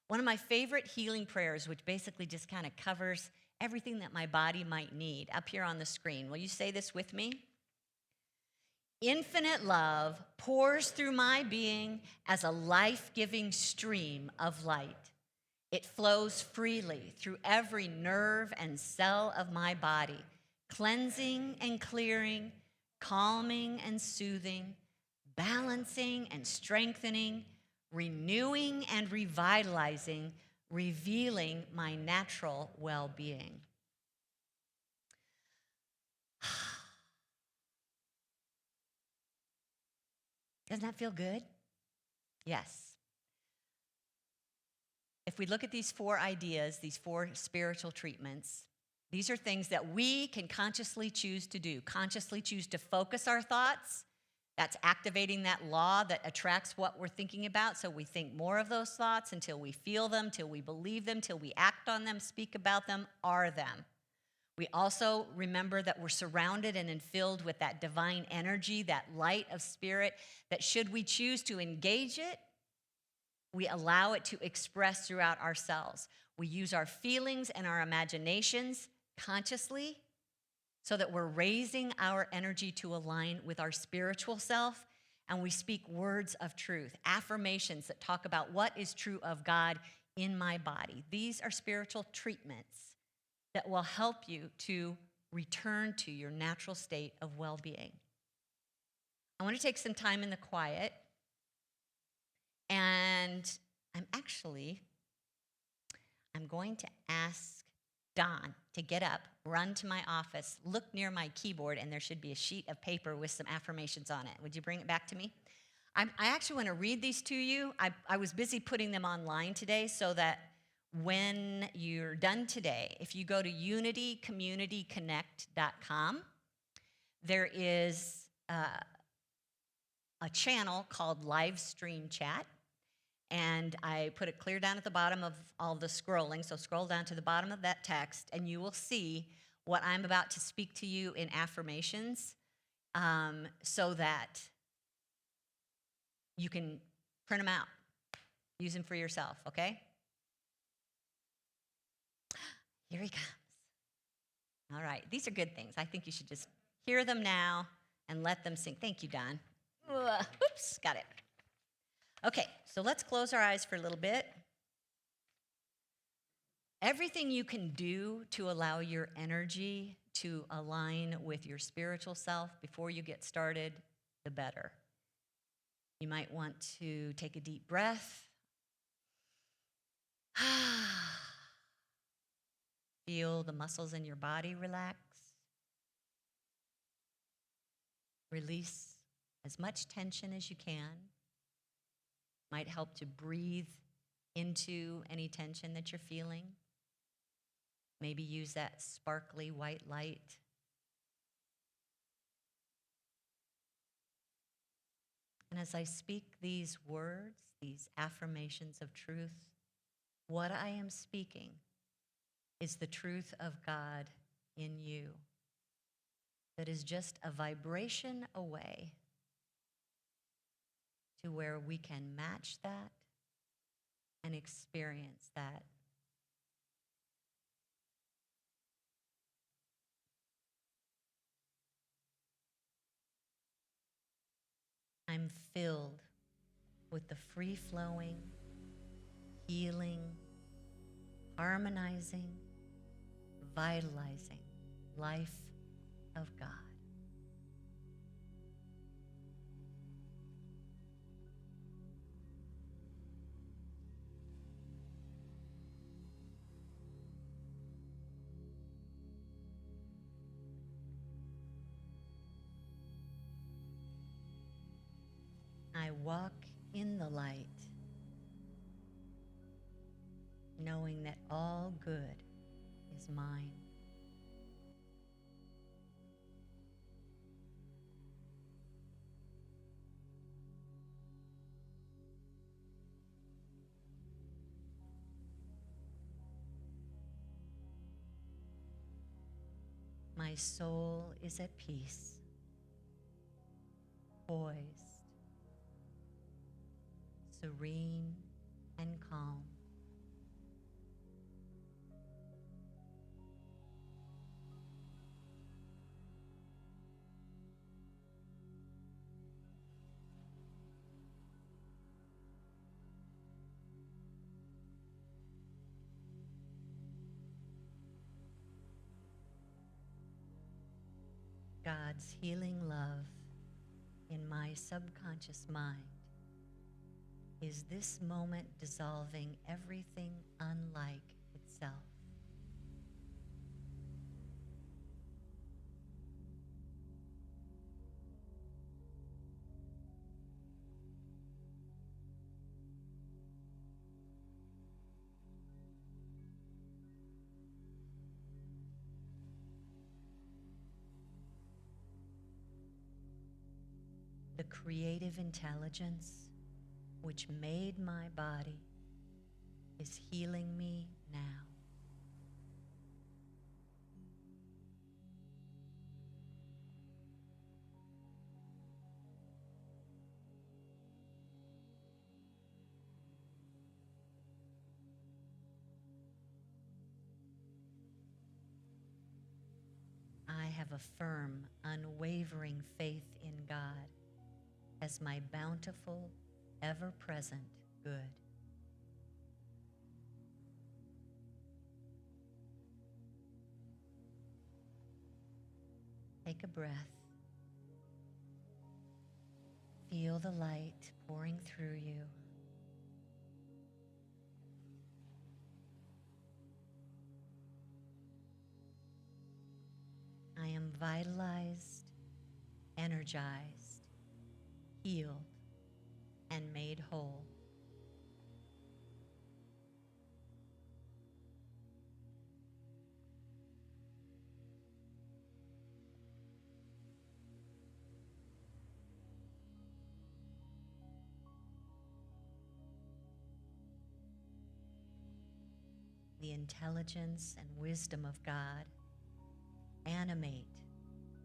One of my favorite healing prayers, which basically just kind of covers everything that my body might need, up here on the screen. Will you say this with me? Infinite love pours through my being as a life-giving stream of light. It flows freely through every nerve and cell of my body, cleansing and clearing, calming and soothing, balancing and strengthening, renewing and revitalizing, revealing my natural well-being. Doesn't that feel good? Yes. If we look at these 4 ideas, these 4 spiritual treatments, these are things that we can consciously choose to do, consciously choose to focus our thoughts. That's activating that law that attracts what we're thinking about. So we think more of those thoughts until we feel them, till we believe them, till we act on them, speak about them, are them. We also remember that we're surrounded and filled with that divine energy, that light of spirit, that should we choose to engage it, we allow it to express throughout ourselves. We use our feelings and our imaginations consciously so that we're raising our energy to align with our spiritual self, and we speak words of truth, affirmations that talk about what is true of God in my body. These are spiritual treatments that will help you to return to your natural state of well-being. I want to take some time in the quiet, and I'm going to ask Don to get up, run to my office, look near my keyboard, and there should be a sheet of paper with some affirmations on it. Would you bring it back to me? I actually want to read these to you. I was busy putting them online today so that when you're done today, if you go to unitycommunityconnect.com, there is a channel called Live Stream Chat. And I put it clear down at the bottom of all the scrolling. So scroll down to the bottom of that text, and you will see what I'm about to speak to you in affirmations, so that you can print them out, use them for yourself, okay? Here he comes. All right, these are good things. I think you should just hear them now and let them sink. Thank you, Don. Oops, got it. Okay, so let's close our eyes for a little bit. Everything you can do to allow your energy to align with your spiritual self before you get started, the better. You might want to take a deep breath. Feel the muscles in your body relax. Release as much tension as you can. Might help to breathe into any tension that you're feeling. Maybe use that sparkly white light. And as I speak these words, these affirmations of truth, what I am speaking is the truth of God in you that is just a vibration away to where we can match that and experience that. I'm filled with the free-flowing, healing, harmonizing, vitalizing life of God. I walk in the light, knowing that all good is mine. My soul is at peace, poised, serene and calm. God's healing love in my subconscious mind is this moment dissolving everything unlike itself. The creative intelligence which made my body is healing me now. I have a firm, unwavering faith in God as my bountiful, ever-present good. take a breath. Feel the light pouring through you. I am vitalized, energized, healed, and made whole. The intelligence and wisdom of God animate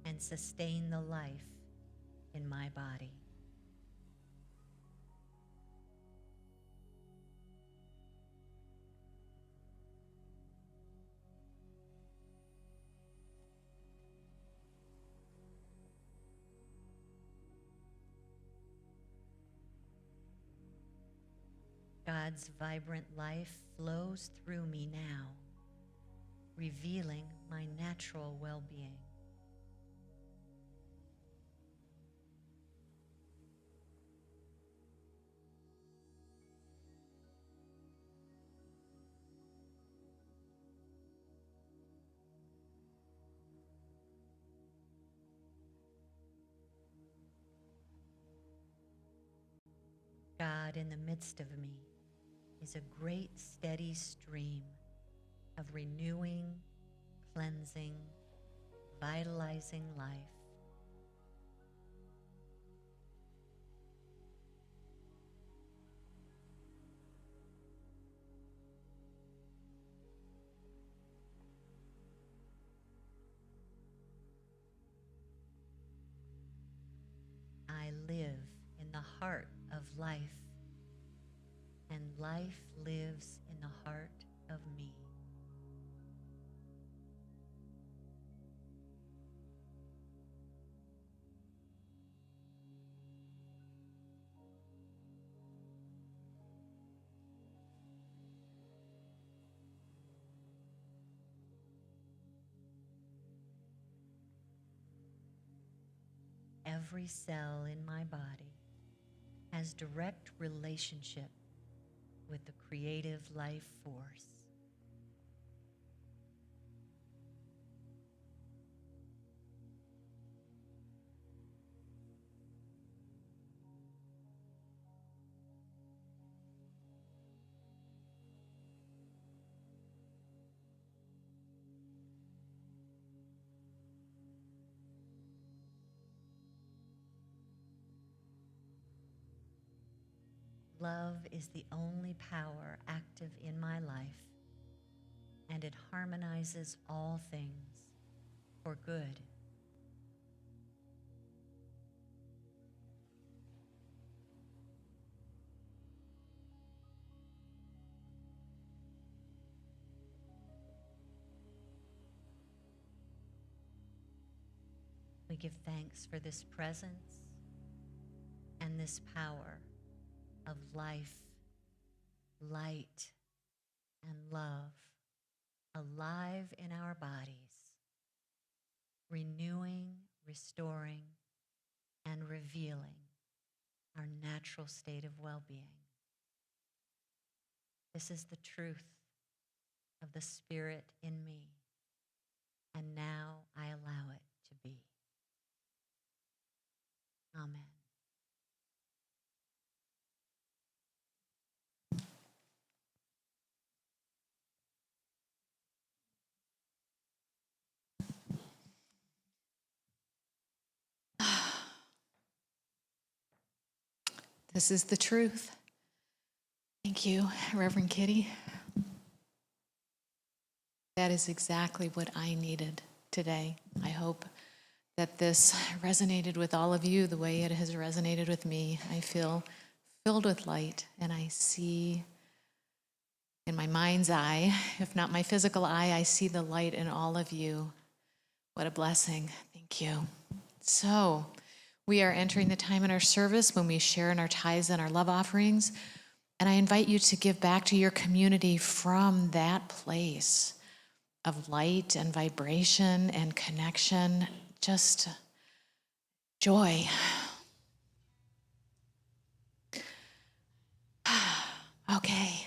and sustain the life in my body. God's vibrant life flows through me now, revealing my natural well-being. God in the midst of me is a great steady stream of renewing, cleansing, vitalizing life. I live in the heart of life, and life lives in the heart of me. Every cell in my body has direct relationship with the creative life force. Love is the only power active in my life, and it harmonizes all things for good. We give thanks for this presence and this power of life, light, and love alive in our bodies, renewing, restoring, and revealing our natural state of well-being. This is the truth of the Spirit in me, and now I allow it to be. Amen. This is the truth. Thank you, Reverend Kitty. That is exactly what I needed today. I hope that this resonated with all of you the way it has resonated with me. I feel filled with light, and I see in my mind's eye, if not my physical eye, I see the light in all of you. What a blessing. Thank you. So, we are entering the time in our service when we share in our tithes and our love offerings, and I invite you to give back to your community from that place of light and vibration and connection just joy. Okay.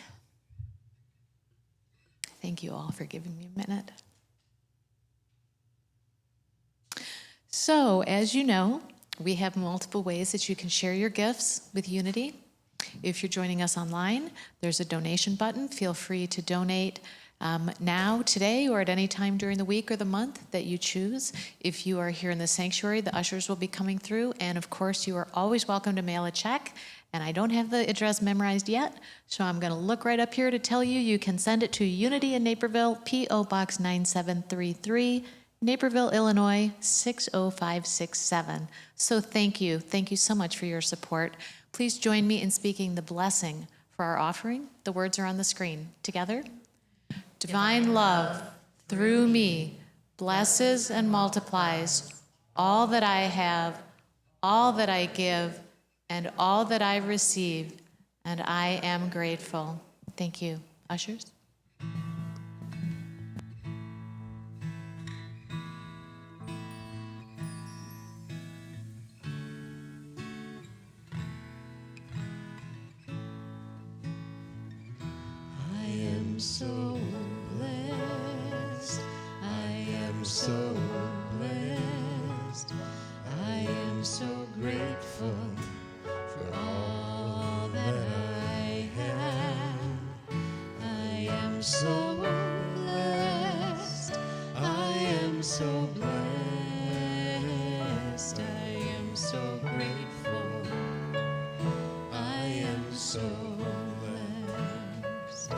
Thank you all for giving me a minute. So, as you know, we have multiple ways that you can share your gifts with Unity. If you're joining us online, there's a donation button. Feel free to donate now, today, or at any time during the week or the month that you choose. If you are here in the sanctuary, the ushers will be coming through. And of course, you are always welcome to mail a check. And I don't have the address memorized yet, so I'm going to look right up here to tell you. You can send it to Unity in Naperville, P.O. Box 9733, Naperville, Illinois, 60567. So thank you. Thank you so much for your support. Please join me in speaking the blessing for our offering. The words are on the screen. Together. Divine love, through me, blesses and multiplies all that I have, all that I give, and all that I receive, and I am grateful. Thank you. Ushers? I am so blessed. I am so blessed. I am so grateful for all that I have. I am so blessed. I am so blessed. I am so grateful. I am so blessed.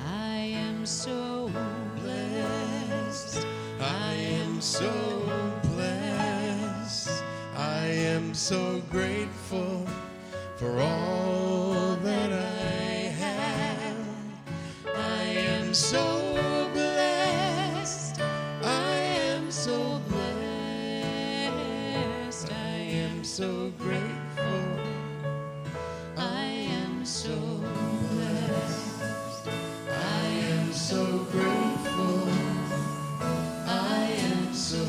I am so blessed. I am so blessed. I am so grateful for all that I have. I am so blessed. I am so blessed. I am so grateful. I am so blessed. I am so grateful. I am so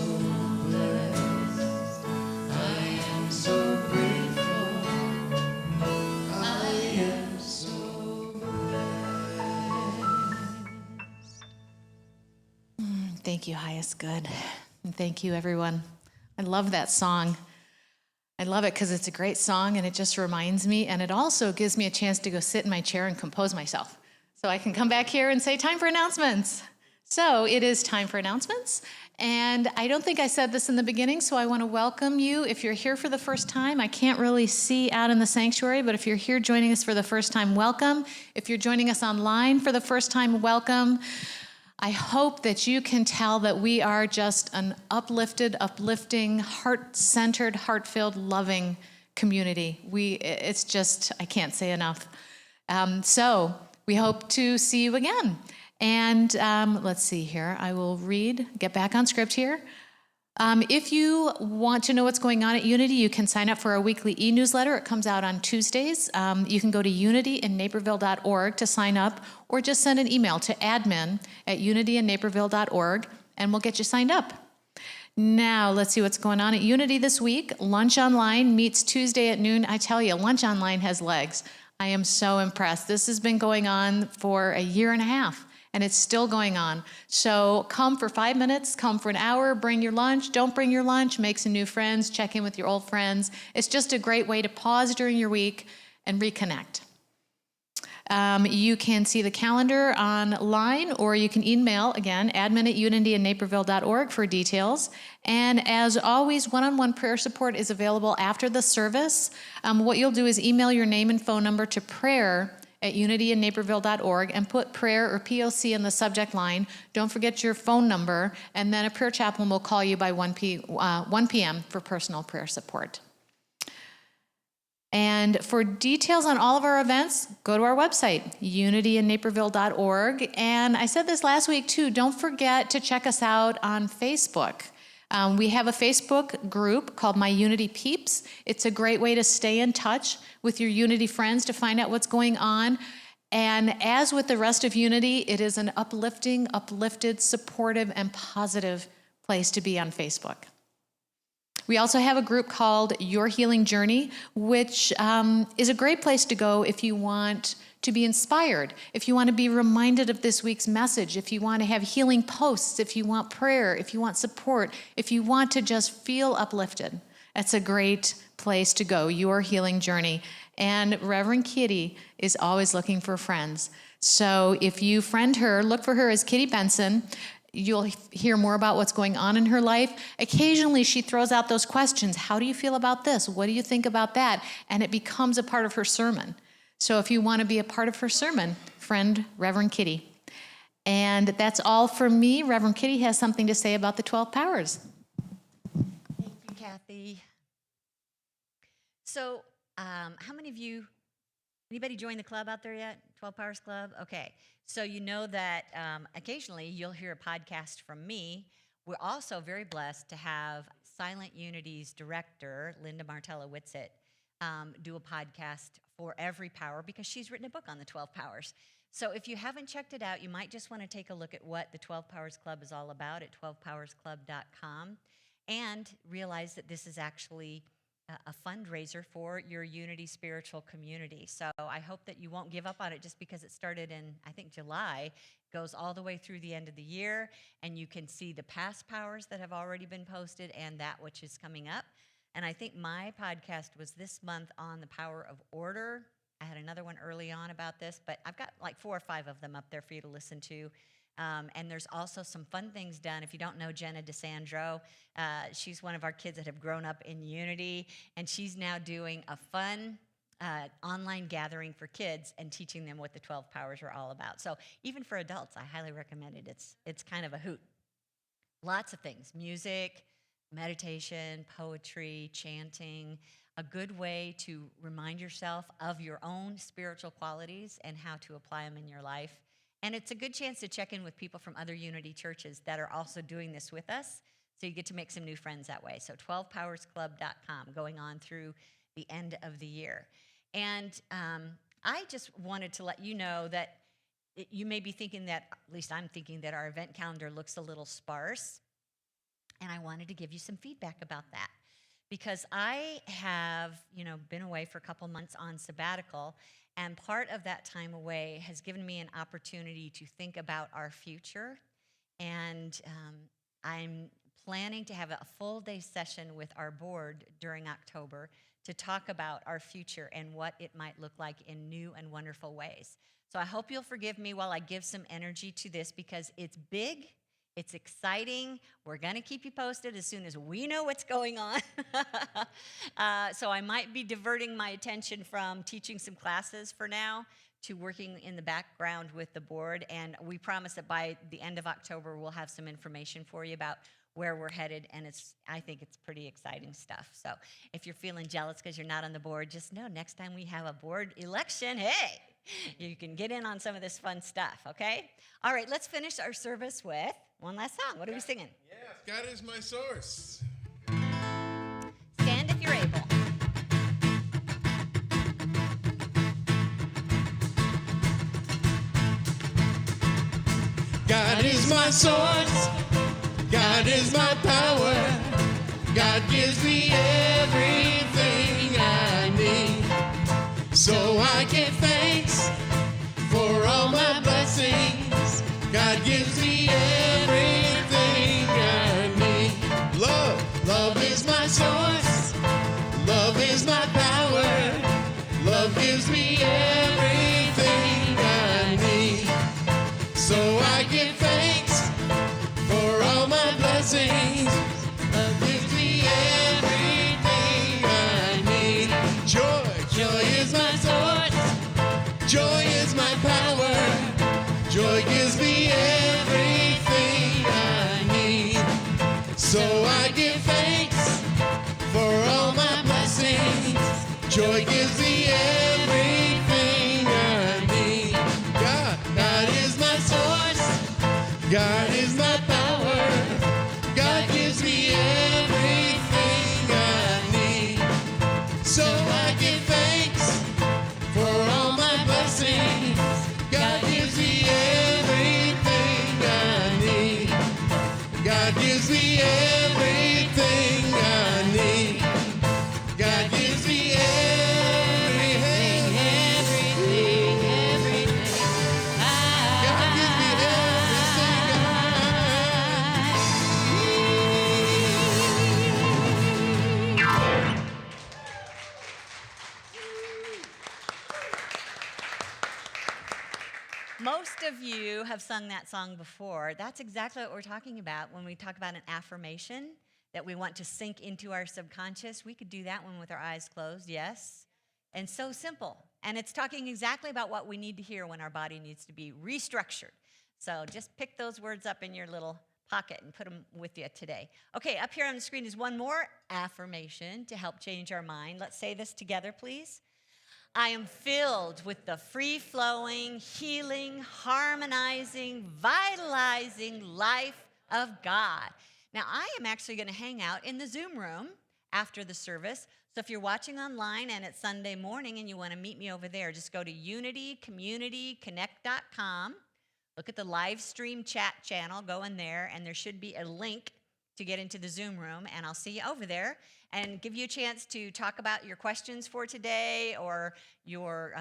blessed. I am so grateful. I am so blessed. Thank you, highest good. And thank you, everyone. I love that song. I love it because it's a great song and it just reminds me, and it also gives me a chance to go sit in my chair and compose myself. So I can come back here and say, time for announcements. So it is time for announcements. And I don't think I said this in the beginning, so I want to welcome you. If you're here for the first time, I can't really see out in the sanctuary, but if you're here joining us for the first time, welcome. If you're joining us online for the first time, welcome. I hope that you can tell that we are just an uplifting, heart-centered, heart-filled, loving community. It's just, I can't say enough. So we hope to see you again. And let's see here. I will get back on script here. If you want to know what's going on at Unity, you can sign up for our weekly e-newsletter. It comes out on Tuesdays. You can go to unityinnaperville.org to sign up, or just send an email to admin@unityinnaperville.org, and we'll get you signed up. Now, let's see what's going on at Unity this week. Lunch Online meets Tuesday at noon. I tell you, Lunch Online has legs. I am so impressed. This has been going on for a year and a half. And it's still going on. So come for 5 minutes, come for an hour, bring your lunch, don't bring your lunch, make some new friends, check in with your old friends. It's just a great way to pause during your week and reconnect. You can see the calendar online, or you can email, again, admin@unityinnaperville.org for details. And as always, one-on-one prayer support is available after the service. What you'll do is email your name and phone number to prayer@unityinnaperville.org and put prayer or POC in the subject line. Don't forget your phone number, and then a prayer chaplain will call you by 1 p.m. for personal prayer support. And for details on all of our events, go to our website, unityinnaperville.org. And I said this last week too, don't forget to check us out on Facebook. We have a Facebook group called My Unity Peeps. It's a great way to stay in touch with your Unity friends to find out what's going on. And as with the rest of Unity, it is an uplifted, supportive, and positive place to be on Facebook. We also have a group called Your Healing Journey, which is a great place to go if you want to be inspired, if you want to be reminded of this week's message, if you want to have healing posts, if you want prayer, if you want support, if you want to just feel uplifted. That's a great place to go, Your Healing Journey. And Reverend Kitty is always looking for friends. So if you friend her, look for her as Kitty Benson. You'll hear more about what's going on in her life. Occasionally, she throws out those questions. How do you feel about this? What do you think about that? And it becomes a part of her sermon. So if you want to be a part of her sermon, friend Reverend Kitty. And that's all from me. Reverend Kitty has something to say about the 12 powers. Thank you, Kathy. So how many of you, anybody join the club out there yet? 12 Powers Club? Okay. So you know that occasionally you'll hear a podcast from me. We're also very blessed to have Silent Unity's director, Linda Martella-Whitsitt, do a podcast for every power because she's written a book on the 12 powers. So if you haven't checked it out, you might just want to take a look at what the 12 Powers Club is all about at 12powersclub.com and realize that this is actually a fundraiser for your Unity spiritual community. So I hope that you won't give up on it just because it started in, I think, July, goes all the way through the end of the year, and you can see the past powers that have already been posted and that which is coming up. And I think my podcast was this month on the power of order. I had another one early on about this, but I've got like 4 or 5 of them up there for you to listen to. And there's also some fun things done. If you don't know Jenna DeSandro, she's one of our kids that have grown up in Unity, and she's now doing a fun online gathering for kids and teaching them what the 12 powers are all about. So even for adults, I highly recommend it. It's kind of a hoot. Lots of things, music, meditation, poetry, chanting, a good way to remind yourself of your own spiritual qualities and how to apply them in your life. And it's a good chance to check in with people from other Unity churches that are also doing this with us, so you get to make some new friends that way. So 12powersclub.com, going on through the end of the year. And I just wanted to let you know that you may be thinking that, at least I'm thinking that our event calendar looks a little sparse. And I wanted to give you some feedback about that because I have, been away for a couple months on sabbatical, and part of that time away has given me an opportunity to think about our future. And I'm planning to have a full day session with our board during October to talk about our future and what it might look like in new and wonderful ways. So I hope you'll forgive me while I give some energy to this because it's big. It's exciting. We're going to keep you posted as soon as we know what's going on. So I might be diverting my attention from teaching some classes for now to working in the background with the board. And we promise that by the end of October, we'll have some information for you about where we're headed. And I think it's pretty exciting stuff. So if you're feeling jealous because you're not on the board, just know next time we have a board election, hey, you can get in on some of this fun stuff, okay? All right, let's finish our service with one last song. What are we singing? Yes, God is my source. Stand if you're able. God is my source. God is my power. God gives me everything I need. So I give thanks for all my blessings. God gives me everything I need. Love is my source. Love is my power. Love gives me everything I need. So I give thanks for all my blessings. Love gives me everything I need. Joy is my source. Joy is my power. Joy gives me everything of you have sung that song before. That's exactly what we're talking about when we talk about an affirmation that we want to sink into our subconscious. We could do that one with our eyes closed, yes. And so simple. And it's talking exactly about what we need to hear when our body needs to be restructured. So just pick those words up in your little pocket and put them with you today. Okay, up here on the screen is one more affirmation to help change our mind. Let's say this together, please. I am filled with the free-flowing, healing, harmonizing, vitalizing life of God. Now, I am actually going to hang out in the Zoom room after the service. So if you're watching online and it's Sunday morning and you want to meet me over there, just go to unitycommunityconnect.com. Look at the live stream chat channel, go in there, and there should be a link to get into the Zoom room, and I'll see you over there and give you a chance to talk about your questions for today or your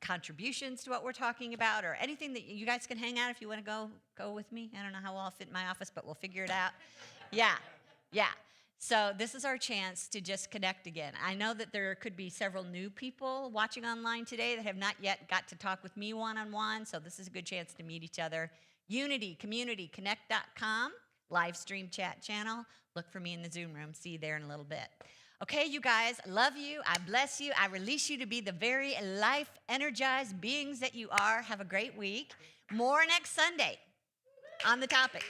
contributions to what we're talking about or anything that you guys can hang out if you want to go with me. I don't know how I'll fit in my office, but we'll figure it out. Yeah. So this is our chance to just connect again. I know that there could be several new people watching online today that have not yet got to talk with me one-on-one, so this is a good chance to meet each other. unitycommunityconnect.com. live stream chat channel. Look for me in the Zoom room. See you there in a little bit. Okay, you guys, I love you. I bless you. I release you to be the very life-energized beings that you are. Have a great week. More next Sunday on the topic.